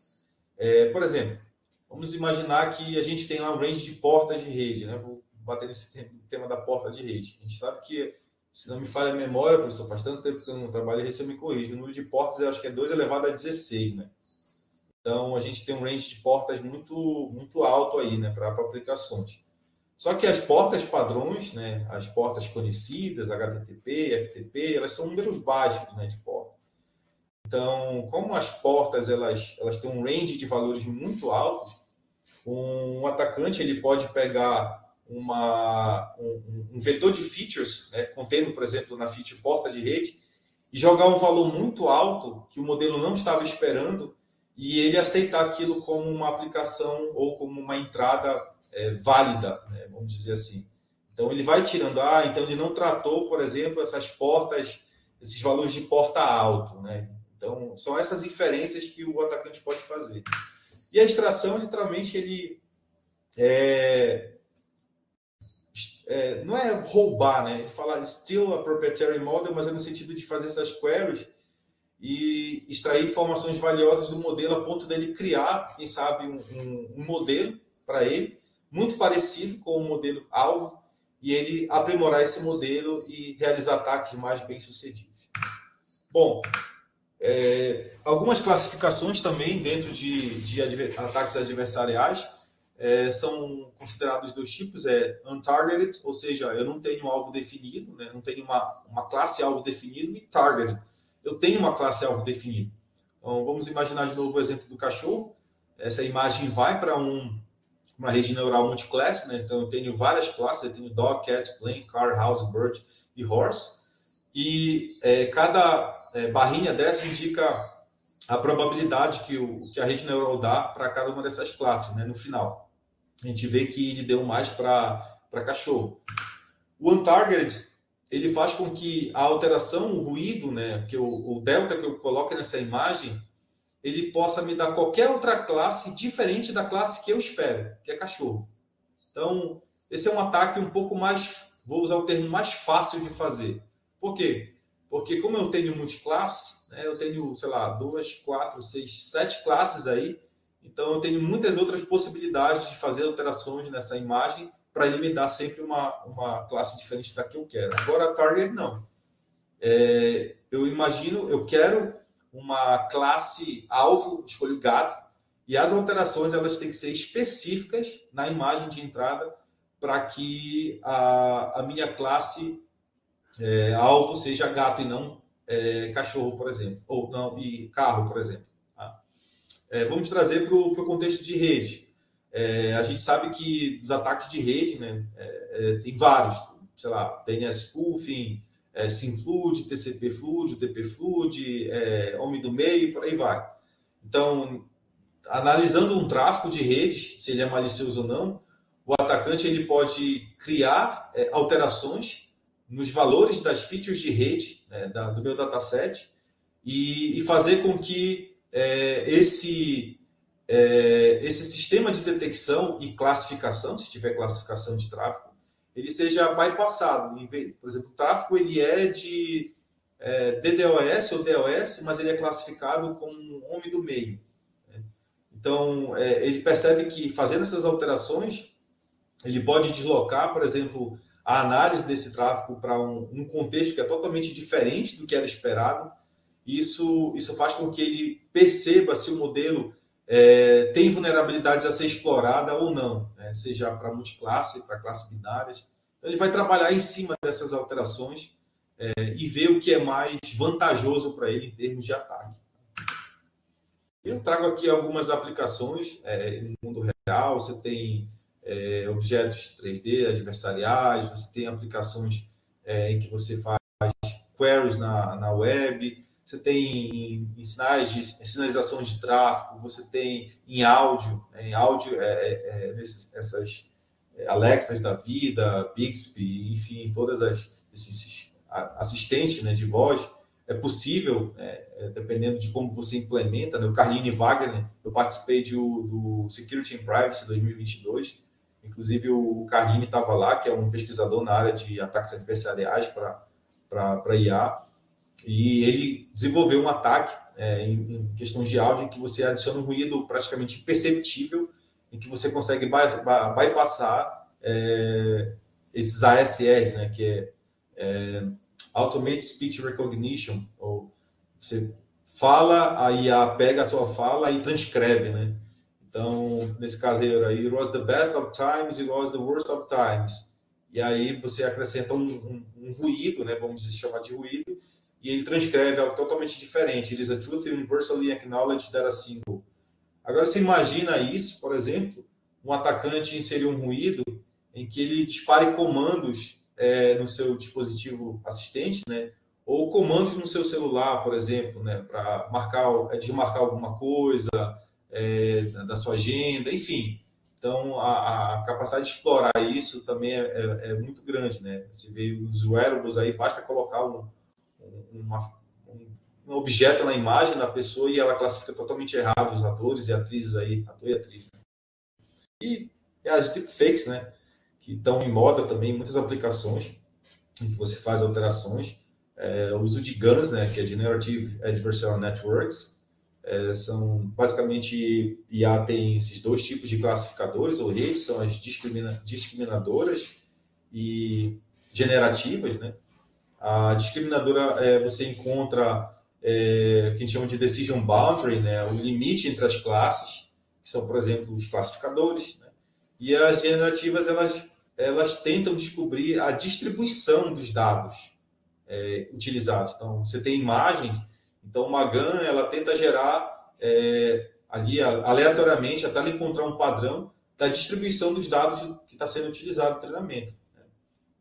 Por exemplo, vamos imaginar que a gente tem lá um range de portas de rede, né? Vou bater nesse tema da porta de rede. A gente sabe que, se não me falha a memória, professor, faz tanto tempo que eu não trabalho, aí você me corrige. O número de portas, eu acho que é 2 elevado a 16, né? Então, a gente tem um range de portas muito, muito alto aí, né, para aplicações. Só que as portas padrões, né, as portas conhecidas, HTTP, FTP, elas são números básicos, né, de porta. Então, como as portas elas têm um range de valores muito altos, um atacante ele pode pegar um vetor de features, né, contendo, por exemplo, na feature porta de rede, e jogar um valor muito alto que o modelo não estava esperando, e ele aceitar aquilo como uma aplicação ou como uma entrada válida, né, vamos dizer assim. Então, ele vai tirando, então ele não tratou, por exemplo, essas portas, esses valores de porta alto, né? Então, são essas inferências que o atacante pode fazer. E a extração, literalmente, ele não é roubar, né? Ele fala steal a proprietary model, mas é no sentido de fazer essas queries e extrair informações valiosas do modelo a ponto dele criar, quem sabe, um modelo para ele, muito parecido com o modelo alvo, e ele aprimorar esse modelo e realizar ataques mais bem-sucedidos. Bom, algumas classificações também dentro de ataques adversariais são considerados 2 tipos, untargeted, ou seja, eu não tenho um alvo definido, né? Não tenho uma classe alvo definido, e targeted, eu tenho uma classe alvo definida. Então, vamos imaginar de novo o exemplo do cachorro. Essa imagem vai para uma rede neural multiclasse, né? Então eu tenho várias classes, eu tenho dog, cat, plane, car, house, bird e horse, e cada barrinha dessa indica a probabilidade que a rede neural dá para cada uma dessas classes, né, no final. A gente vê que ele deu mais para cachorro. O untargeted, ele faz com que a alteração, o ruído, né, o delta que eu coloco nessa imagem, ele possa me dar qualquer outra classe diferente da classe que eu espero, que é cachorro. Então, esse é um ataque um pouco mais, vou usar o termo mais fácil de fazer. Por quê? Porque como eu tenho multiclasse, né, eu tenho, sei lá, 2, 4, 6, 7 classes aí, então eu tenho muitas outras possibilidades de fazer alterações nessa imagem para ele me dar sempre uma classe diferente da que eu quero. Agora, target não. Eu quero uma classe alvo, escolho gato, e as alterações elas têm que ser específicas na imagem de entrada para que a minha classe alvo seja gato e não cachorro, por exemplo, ou não, e carro, por exemplo. Tá? Vamos trazer para o contexto de rede. A gente sabe que os ataques de rede, né, tem vários, sei lá, DNS spoofing, SymFlood, TCP Flood, TP Flood, homem do meio, por aí vai. Então, analisando um tráfego de redes, se ele é malicioso ou não, o atacante ele pode criar alterações nos valores das features de rede, né, do meu dataset, e fazer com que esse sistema de detecção e classificação, se tiver classificação de tráfego, ele seja bypassado. Por exemplo, o tráfego ele é de DDoS ou DOS, mas ele é classificado como um homem do meio. Né? Então, ele percebe que fazendo essas alterações, ele pode deslocar, por exemplo, a análise desse tráfego para um contexto que é totalmente diferente do que era esperado. Isso faz com que ele perceba se o modelo tem vulnerabilidades a ser explorada ou não, né? Seja para multiclasse, para classes binárias. Então, ele vai trabalhar em cima dessas alterações e ver o que é mais vantajoso para ele em termos de ataque. Eu trago aqui algumas aplicações no mundo real. Você tem objetos 3D adversariais, você tem aplicações em que você faz queries na web, você tem em sinais de sinalização de tráfego, você tem em áudio, essas Alexas da vida, Bixby, enfim, todas esses assistentes, né, de voz. É possível, dependendo de como você implementa, né? O Carline Wagner, eu participei do Security and Privacy 2022, inclusive o Carline estava lá, que é um pesquisador na área de ataques adversariais para IA, e ele desenvolveu um ataque em questões de áudio em que você adiciona um ruído praticamente imperceptível, em que você consegue bypassar esses ASRs, né, que Automated Speech Recognition, ou você fala, a IA pega a sua fala e transcreve, né? Então, nesse caso aí, it was the best of times, it was the worst of times. E aí você acrescenta um ruído, né? Vamos chamar de ruído, e ele transcreve algo totalmente diferente. It is a truth universally acknowledged that a single. Agora, você imagina isso, por exemplo, um atacante inserir um ruído em que ele dispare comandos no seu dispositivo assistente, né? Ou comandos no seu celular, por exemplo, né? Para desmarcar alguma coisa da sua agenda, enfim. Então, a capacidade de explorar isso também é muito grande, né? Você vê os wearables aí, basta colocar um objeto na imagem da pessoa e ela classifica totalmente errado os atores e atrizes aí, ator e atriz. E as deepfakes, né? Que estão em moda também, muitas aplicações em que você faz alterações. O uso de GANs, né, que é Generative Adversarial Networks, são basicamente, IA tem esses dois tipos de classificadores ou redes, são as discriminadoras e generativas, né? A discriminadora, você encontra o que a gente chama de decision boundary, né, o limite entre as classes, que são, por exemplo, os classificadores, né? E as generativas, elas tentam descobrir a distribuição dos dados utilizados. Então, você tem imagens, então uma GAN, ela tenta gerar ali aleatoriamente, até ela encontrar um padrão da distribuição dos dados que está sendo utilizado no treinamento, né?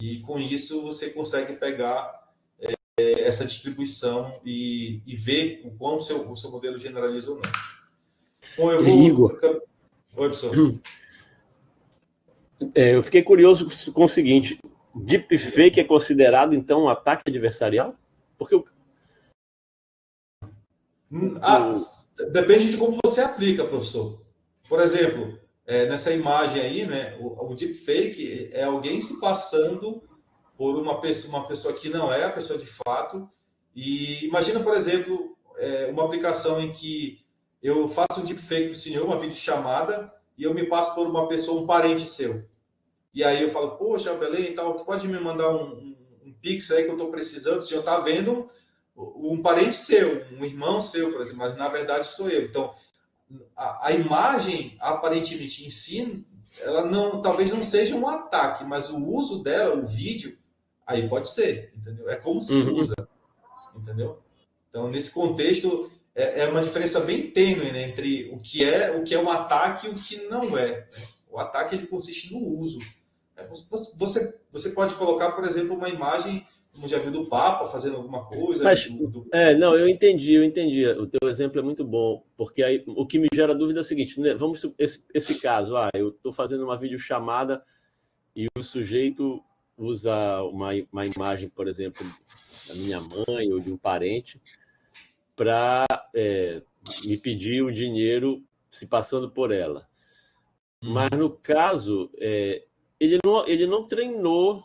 E com isso você consegue pegar essa distribuição e ver o quão o seu modelo generaliza ou não. Bom, eu vou... Igor, oi, pessoal. Eu fiquei curioso com o seguinte: deepfake é considerado, então, um ataque adversarial? Porque depende de como você aplica, professor. Por exemplo, nessa imagem aí, né, o deepfake é alguém se passando por uma pessoa que não é a pessoa de fato. E imagina, por exemplo, uma aplicação em que eu faço um deepfake do senhor, uma videochamada, e eu me passo por uma pessoa, um parente seu. E aí eu falo, poxa, Belém, tal, tu pode me mandar um pix aí que eu estou precisando? O senhor está vendo um parente seu, um irmão seu, por exemplo, mas na verdade sou eu. Então, a imagem, aparentemente, em si, ela talvez não seja um ataque, mas o uso dela, o vídeo, aí pode ser, entendeu? É como se usa, entendeu? Então, nesse contexto, é uma diferença bem tênue, né, entre o que é um ataque e o que não é, né? O ataque, ele consiste no uso. Você pode colocar, por exemplo, uma imagem, como já viu, do Papa fazendo alguma coisa. Mas, não, eu entendi. O teu exemplo é muito bom, porque aí, o que me gera dúvida é o seguinte, né? Vamos esse caso, eu estou fazendo uma videochamada e o sujeito usa uma imagem, por exemplo, da minha mãe ou de um parente para me pedir o dinheiro se passando por ela. Mas, no caso, ele não treinou,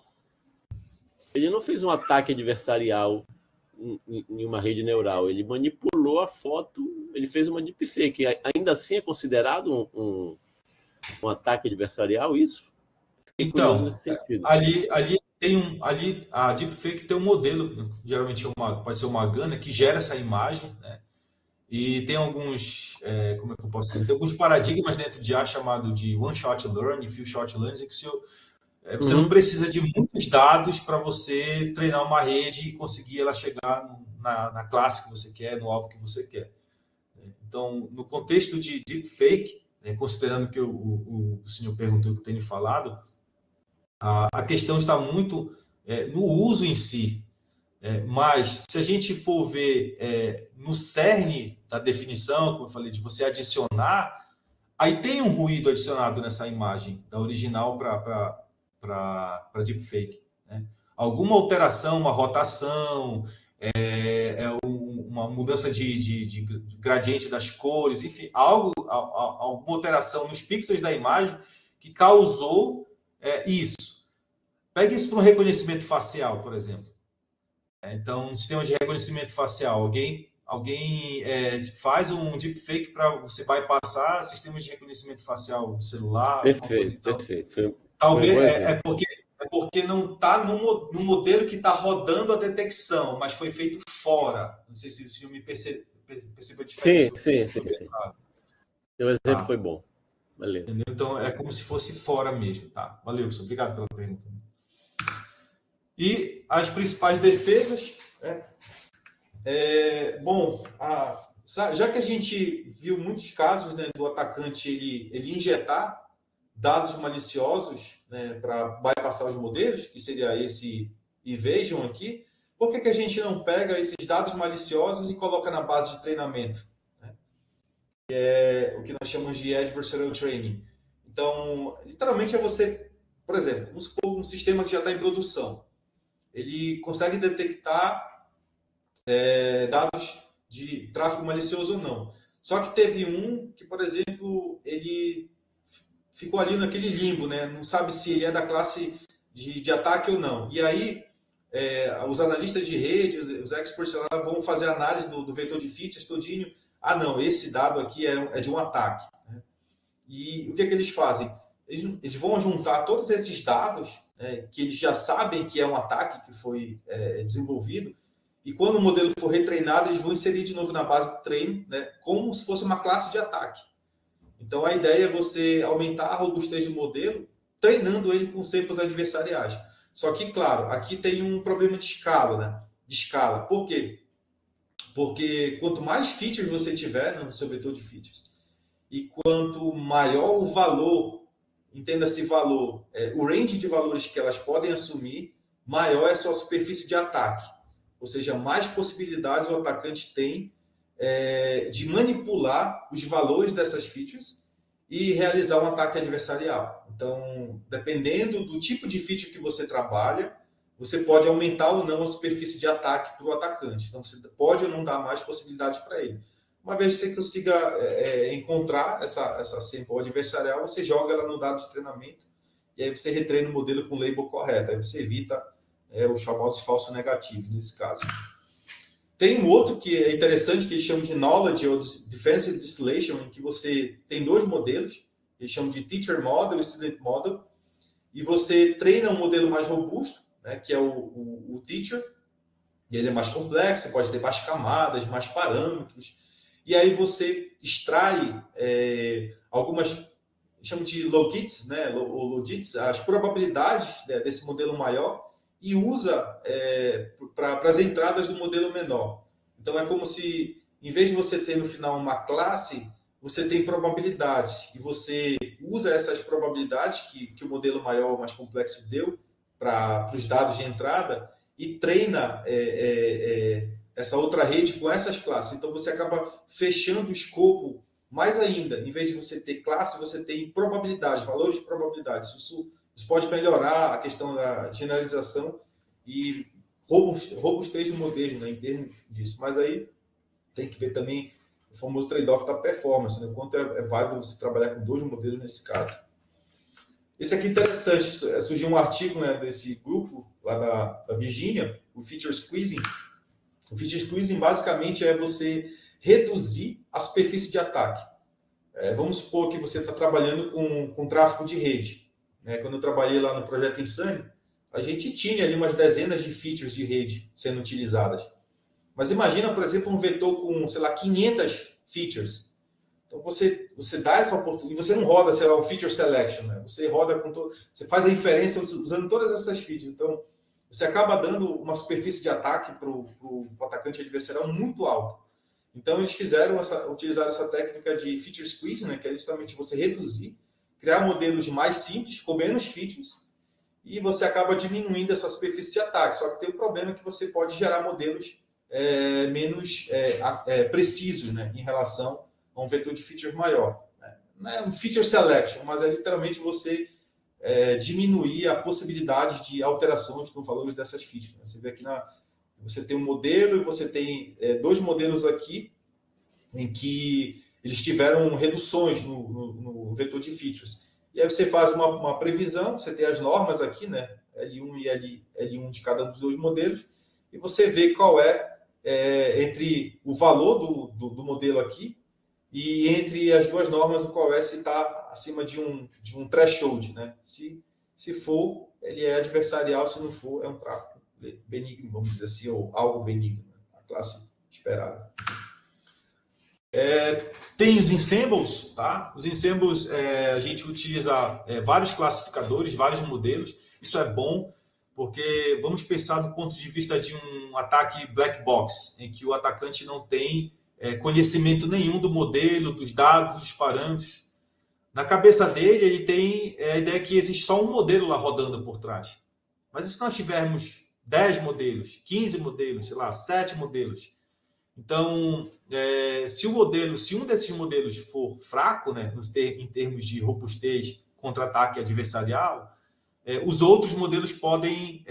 ele não fez um ataque adversarial em uma rede neural, ele manipulou a foto, ele fez uma deepfake. Ainda assim é considerado um ataque adversarial, isso? Fiquei então, nesse sentido. ali a deepfake tem um modelo, geralmente pode ser uma GAN, que gera essa imagem, né? E tem alguns, como é que eu posso dizer? Tem alguns paradigmas dentro de A chamado de one-shot learning, few-shot learning, que você não precisa de muitos dados para você treinar uma rede e conseguir ela chegar na classe que você quer, no alvo que você quer. Então, no contexto de deepfake, considerando que o senhor perguntou o que eu tenho falado, a questão está muito no uso em si. Mas, se a gente for ver no cerne da definição, como eu falei, de você adicionar, aí tem um ruído adicionado nessa imagem, da original para deepfake. Né? Alguma alteração, uma rotação, uma mudança de gradiente das cores, enfim, alguma alteração nos pixels da imagem que causou isso. Pegue isso para um reconhecimento facial, por exemplo. Então, um sistema de reconhecimento facial, alguém faz um deepfake para você bypassar sistemas de reconhecimento facial de celular. Perfeito, perfeito. Talvez porque não está no modelo que está rodando a detecção, mas foi feito fora. Não sei se o senhor me percebeu a diferença. Sim. O exemplo foi bom. Beleza. Entendeu? Então, é como se fosse fora mesmo. Tá? Valeu, professor. Obrigado pela pergunta. E as principais defesas. Bom, já que a gente viu muitos casos, né, do atacante ele injetar dados maliciosos, né, para bypassar os modelos, que seria esse evasion aqui, por que a gente não pega esses dados maliciosos e coloca na base de treinamento? Né? É o que nós chamamos de adversarial training. Então, literalmente você, por exemplo, vamos supor um sistema que já está em produção. Ele consegue detectar dados de tráfego malicioso ou não. Só que teve um que, por exemplo, ele ficou ali naquele limbo, né? Não sabe se ele é da classe de ataque ou não. E aí, os analistas de rede, os experts lá, vão fazer a análise do vetor de features todinho. Ah, não, esse dado aqui é de um ataque. Né? E o que eles fazem? Eles vão juntar todos esses dados, que eles já sabem que é um ataque que foi desenvolvido, e quando o modelo for retreinado, eles vão inserir de novo na base de treino, né, como se fosse uma classe de ataque. Então, a ideia é você aumentar a robustez do modelo, treinando ele com tempos adversariais. Só que, claro, aqui tem um problema de escala, né? De escala. Por quê? Porque quanto mais features você tiver no seu vetor de features, e quanto maior o valor, entenda-se valor, o range de valores que elas podem assumir, maior é a sua superfície de ataque. Ou seja, mais possibilidades o atacante tem de manipular os valores dessas features e realizar um ataque adversarial. Então, dependendo do tipo de feature que você trabalha, você pode aumentar ou não a superfície de ataque para o atacante. Então, você pode ou não dar mais possibilidades para ele. Uma vez que você consiga encontrar essa sample adversarial, você joga ela no dado de treinamento e aí você retreina o modelo com o label correto. Aí você evita os famosos falsos negativos, nesse caso. Tem um outro que é interessante, que eles chamam de Knowledge ou Defensive Distillation, em que você tem dois modelos, eles chamam de Teacher Model e Student Model, e você treina um modelo mais robusto, né, que é o Teacher, e ele é mais complexo, você pode ter mais camadas, mais parâmetros, e aí você extrai algumas, chamam de logits, né, ou logits, as probabilidades desse modelo maior, e usa para as entradas do modelo menor. Então, é como se, em vez de você ter no final uma classe, você tem probabilidades, e você usa essas probabilidades que o modelo maior, mais complexo, deu para os dados de entrada, e treina essa outra rede com essas classes. Então, você acaba fechando o escopo mais ainda. Em vez de você ter classe, você tem probabilidades, valores de probabilidades. Isso pode melhorar a questão da generalização e robustez do modelo, né, em termos disso. Mas aí tem que ver também o famoso trade-off da performance, né, quanto é válido você trabalhar com dois modelos nesse caso. Esse aqui é interessante, surgiu um artigo, né, desse grupo lá da Virgínia, o Feature Squeezing. O Feature Squeezing basicamente é você reduzir a superfície de ataque. Vamos supor que você está trabalhando com tráfego de rede. Quando eu trabalhei lá no projeto Insane, a gente tinha ali umas dezenas de features de rede sendo utilizadas. Mas imagina, por exemplo, um vetor com, sei lá, 500 features. Então você dá essa oportunidade, e você não roda, sei lá, o feature selection, né? Você roda com você faz a inferência usando todas essas features. Então você acaba dando uma superfície de ataque para o atacante adversário muito alta. Então eles utilizaram essa técnica de feature squeeze, né? Que é justamente você reduzir, criar modelos mais simples, com menos features, e você acaba diminuindo essa superfície de ataque. Só que tem o problema que você pode gerar modelos menos precisos, né? Em relação a um vetor de features maior. Não é um feature selection, mas é literalmente você diminuir a possibilidade de alterações no valor dessas features. Você vê aqui você tem um modelo e você tem dois modelos aqui em que eles tiveram reduções no vetor de features. E aí você faz uma previsão, você tem as normas aqui, né? L1 e L1 de cada um dos dois modelos, e você vê qual entre o valor do modelo aqui e entre as duas normas, o qual se está acima de um threshold, né? Se for, ele é adversarial, se não for, é um tráfego benigno, vamos dizer assim, ou algo benigno, a classe esperada. Tem os ensembles, tá? Os ensembles, a gente utiliza vários classificadores, vários modelos. Isso é bom, porque vamos pensar do ponto de vista de um ataque black box, em que o atacante não tem conhecimento nenhum do modelo, dos dados, dos parâmetros. Na cabeça dele, ele tem a ideia que existe só um modelo lá rodando por trás. Mas e se nós tivermos 10 modelos, 15 modelos, sei lá, 7 modelos? Então, se um desses modelos for fraco, né, em termos de robustez contra ataque adversarial, os outros modelos podem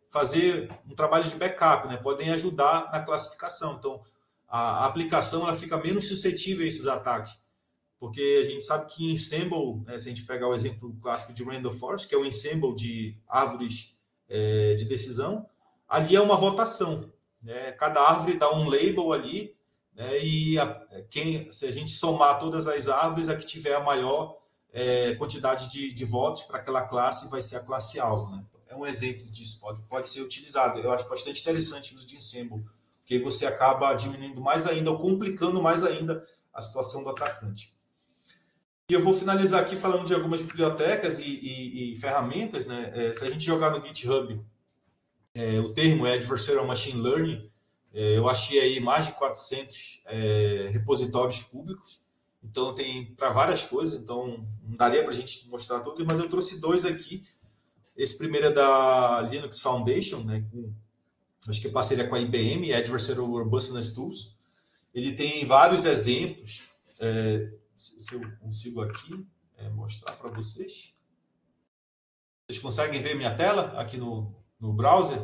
fazer um trabalho de backup, né, podem ajudar na classificação. Então, a aplicação ela fica menos suscetível a esses ataques. Porque a gente sabe que em ensemble, se a gente pegar o exemplo clássico de Random Forest, que é o ensemble de árvores de decisão, ali é uma votação. Cada árvore dá um label ali, né, e se a gente somar todas as árvores, a que tiver a maior quantidade de votos para aquela classe vai ser a classe alvo. Né? É um exemplo disso, pode ser utilizado. Eu acho bastante interessante o uso de ensemble, porque você acaba diminuindo mais ainda, ou complicando mais ainda a situação do atacante. E eu vou finalizar aqui falando de algumas bibliotecas e ferramentas. Né? Se a gente jogar no GitHub, o termo é Adversarial Machine Learning, eu achei aí mais de 400 repositórios públicos, então tem para várias coisas, então não daria para a gente mostrar todos, mas eu trouxe dois aqui. Esse primeiro é da Linux Foundation, né, acho que é parceria com a IBM, Adversarial Robustness Tools. Ele tem vários exemplos, se eu consigo aqui mostrar para vocês. Vocês conseguem ver minha tela aqui no browser?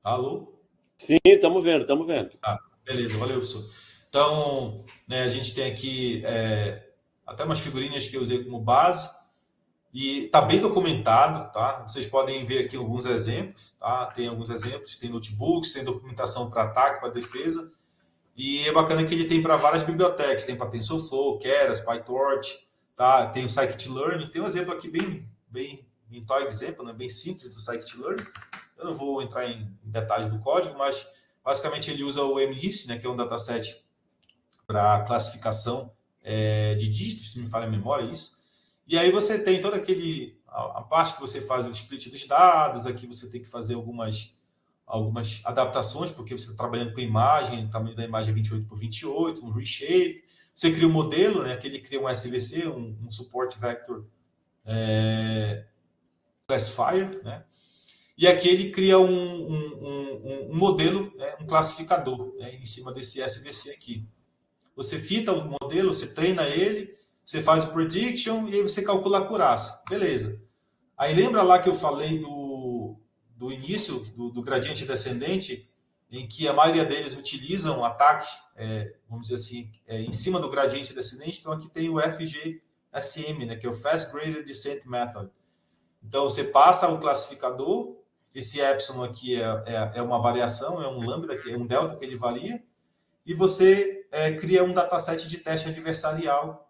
Alô? Sim, estamos vendo, estamos vendo. Beleza, valeu, professor. Então, a gente tem aqui até umas figurinhas que eu usei como base e está bem documentado, tá? Vocês podem ver aqui alguns exemplos, tá? Tem alguns exemplos, tem notebooks, tem documentação para ataque, para defesa, e é bacana que ele tem para várias bibliotecas, tem para TensorFlow, Keras, PyTorch, tá? Tem o Scikit-learn, tem um exemplo aqui bem exemplo, né? Bem simples do Scikit-learn. Eu não vou entrar em detalhes do código, mas basicamente ele usa o MNIST, né, que é um dataset para classificação de dígitos, se me falha a memória, isso. E aí você tem toda a parte que você faz o split dos dados, aqui você tem que fazer algumas adaptações, porque você está trabalhando com imagem, o tamanho da imagem é 28 por 28, um reshape. Você cria um modelo, né, que ele cria um SVC, um Support Vector Classifier, né? E aqui ele cria um modelo, um classificador, né, em cima desse SVC aqui. Você fita o modelo, você treina ele, você faz o prediction e aí você calcula a acurácia. Beleza. Aí lembra lá que eu falei do início do gradiente descendente, em que a maioria deles utilizam ataques, vamos dizer assim, em cima do gradiente descendente. Então aqui tem o FGSM, né, que é o Fast Gradient Descent Method. Então você passa o classificador. Esse epsilon aqui é uma variação, é um lambda, é um delta que ele varia, e você cria um dataset de teste adversarial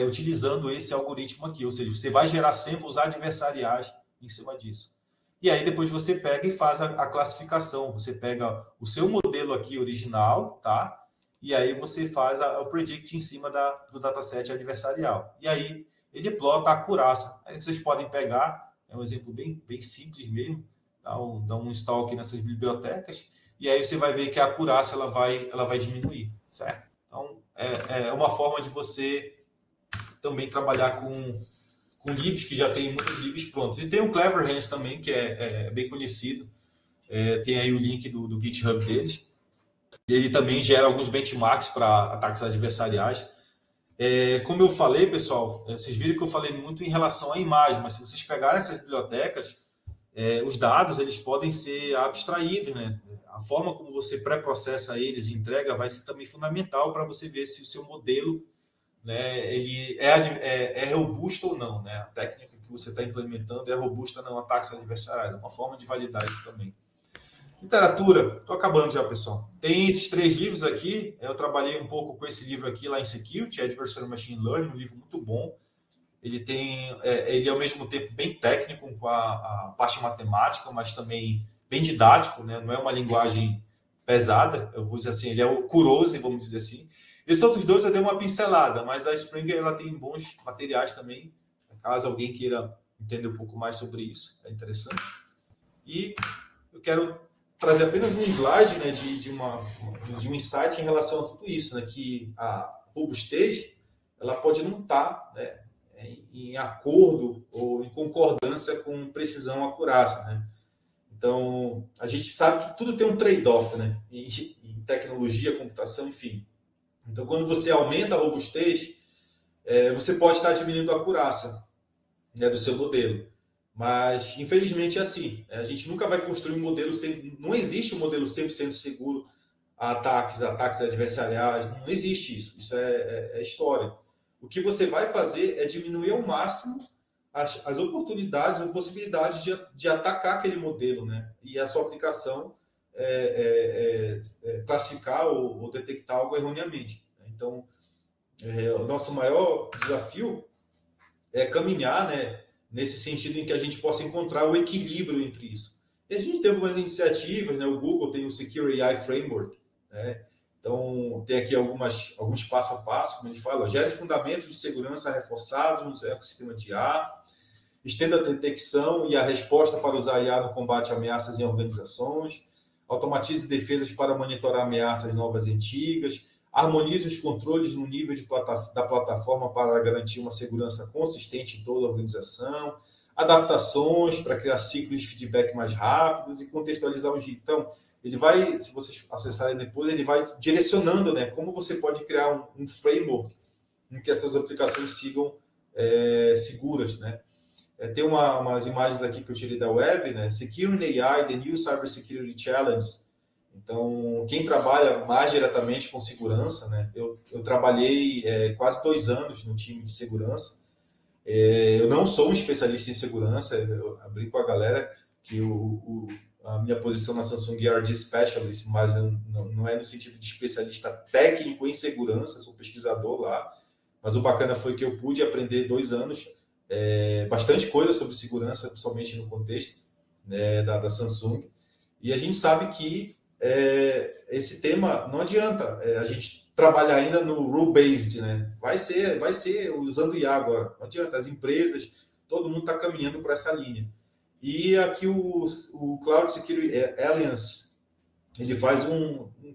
utilizando esse algoritmo aqui, ou seja, você vai gerar samples adversariais em cima disso. E aí depois você pega e faz a classificação. Você pega o seu modelo aqui original, tá? E aí você faz o predict em cima do dataset adversarial. E aí ele plota a acurácia. Aí vocês podem pegar, é um exemplo bem simples mesmo, dá um install aqui nessas bibliotecas, e aí você vai ver que a acurácia ela vai diminuir, certo? Então, é uma forma de você também trabalhar com libs, que já tem muitos libs prontos. E tem o Clever Hands também, que é bem conhecido. Tem aí o link do GitHub deles. E ele também gera alguns benchmarks para ataques adversariais. Como eu falei, pessoal, vocês viram que eu falei muito em relação à imagem, mas se vocês pegarem essas bibliotecas, os dados eles podem ser abstraídos, né? A forma como você pré-processa eles e entrega vai ser também fundamental para você ver se o seu modelo, né, ele é robusto ou não, né? A técnica que você está implementando é robusta ou não a ataques adversariais. É uma forma de validar isso também. Literatura, estou acabando já, pessoal. Tem esses 3 livros aqui. Eu trabalhei um pouco com esse livro aqui lá em Security, Adversarial Machine Learning, um livro muito bom. Ele é ao mesmo tempo bem técnico com a parte matemática, mas também bem didático, né? Não é uma linguagem pesada, eu vou dizer assim, ele é o Kurose, vamos dizer assim. Esses outros 2 eu dei uma pincelada, mas a Springer ela tem bons materiais também, caso alguém queira entender um pouco mais sobre isso, é interessante. E eu quero trazer apenas um slide, né, de um insight em relação a tudo isso, né, que a robustez ela pode não estar, né, em acordo ou em concordância com precisão, acurácia, né? Então, a gente sabe que tudo tem um trade-off, né? Em tecnologia, computação, enfim. Então, quando você aumenta a robustez, você pode estar diminuindo a acurácia, né, do seu modelo. Mas, infelizmente, é assim. A gente nunca vai construir um modelo... Não existe um modelo 100% seguro a ataques adversariais. Não existe isso. Isso é história. O que você vai fazer é diminuir ao máximo as oportunidades ou possibilidades de atacar aquele modelo, né? E a sua aplicação classificar ou detectar algo erroneamente. Então, o nosso maior desafio é caminhar, né, nesse sentido em que a gente possa encontrar o equilíbrio entre isso. E a gente tem algumas iniciativas, né? O Google tem o Secure AI Framework, né? Então, tem aqui alguns passo a passo, como a gente fala, gere fundamentos de segurança reforçados no ecossistema de IA, estenda a detecção e a resposta para usar IA no combate a ameaças em organizações, automatize defesas para monitorar ameaças novas e antigas, harmonize os controles no nível da plataforma para garantir uma segurança consistente em toda a organização, adaptações para criar ciclos de feedback mais rápidos e contextualizar os riscos. Então, ele vai, se vocês acessarem depois, ele vai direcionando, né, como você pode criar um framework em que essas aplicações sigam seguras, né? Tem umas imagens aqui que eu tirei da web, né? Securing AI, the new cybersecurity challenge. Então, quem trabalha mais diretamente com segurança, né? Eu trabalhei quase 2 anos no time de segurança. Eu não sou um especialista em segurança, eu abri com a galera que a minha posição na Samsung é RD Specialist, mas não é no sentido de especialista técnico em segurança, sou pesquisador lá. Mas o bacana foi que eu pude aprender 2 anos, bastante coisa sobre segurança, principalmente no contexto, né, da Samsung. E a gente sabe que esse tema não adianta a gente trabalhar ainda no rule-based, né? Vai ser usando IA agora, não adianta. As empresas, todo mundo está caminhando para essa linha. E aqui o Cloud Security Alliance, ele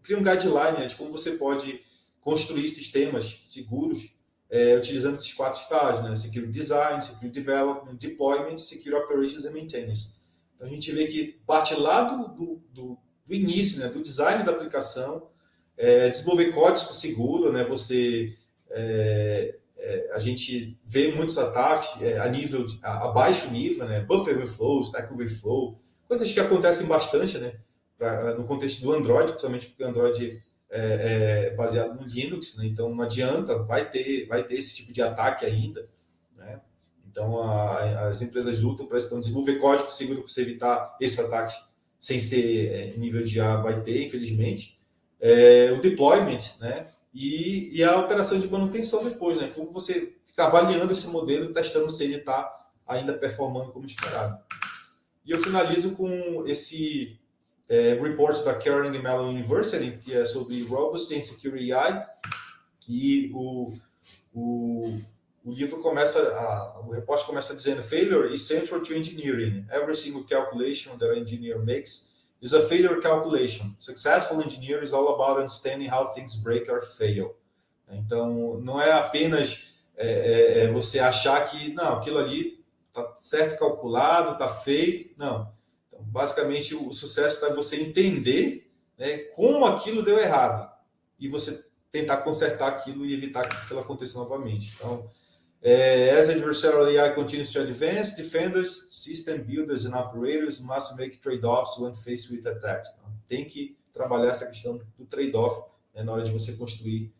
cria um guideline, né, de como você pode construir sistemas seguros utilizando esses 4 estágios, né? Secure Design, Secure Development, Deployment, Secure Operations and Maintenance. Então a gente vê que parte lá do início, né, do design da aplicação, desenvolver código seguro, né? A gente vê muitos ataques a baixo nível, né? Buffer overflow, Stack overflow, coisas que acontecem bastante, né? No contexto do Android, principalmente porque o Android é baseado no Linux, né? Então não adianta, vai ter esse tipo de ataque ainda, né? Então as empresas lutam para desenvolver código seguro para você evitar esse ataque sem ser em nível de A, vai ter, infelizmente. O deployment, né? E a operação de manutenção depois, né? Como você fica avaliando esse modelo, testando se ele está ainda performando como esperado. E eu finalizo com esse report da Carnegie Mellon University, que é sobre Robust and Secure AI, e o livro começa, o repórter começa dizendo: failure is central to engineering. Every single calculation that an engineer makes is a failure calculation. Successful engineer is all about understanding how things break or fail. Então, não é apenas você achar que não, aquilo ali está certo calculado, está feito. Não. Então, basicamente, o sucesso está em você entender, né, como aquilo deu errado e você tentar consertar aquilo e evitar que aquilo aconteça novamente. Então, as adversarial AI continues to advance, defenders, system builders and operators must make trade-offs when faced with attacks. Então, tem que trabalhar essa questão do trade-off, né, na hora de você construir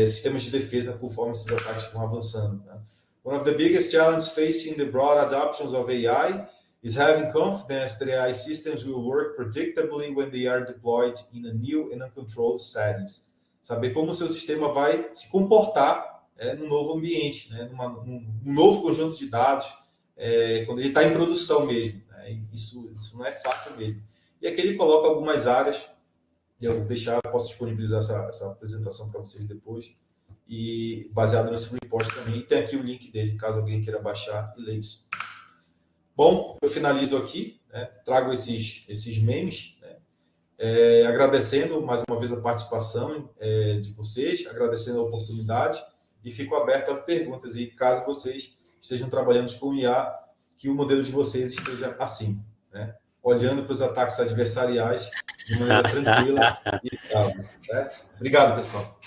sistemas de defesa conforme esses ataques vão avançando. Né? One of the biggest challenges facing the broad adoptions of AI is having confidence that AI systems will work predictably when they are deployed in a new and uncontrolled settings. Saber como o seu sistema vai se comportar num novo ambiente, né? num novo conjunto de dados, quando ele está em produção mesmo. Né? Isso não é fácil mesmo. E aqui ele coloca algumas áreas, eu vou deixar, posso disponibilizar essa apresentação para vocês depois, e baseado nesse report também, e tem aqui o link dele, caso alguém queira baixar e ler isso. Bom, eu finalizo aqui, né? Trago esses memes, né? Agradecendo mais uma vez a participação de vocês, agradecendo a oportunidade, e fico aberto a perguntas, e caso vocês estejam trabalhando com IA, que o modelo de vocês esteja assim, né? Olhando para os ataques adversariais de maneira tranquila e calma. Certo? Obrigado, pessoal.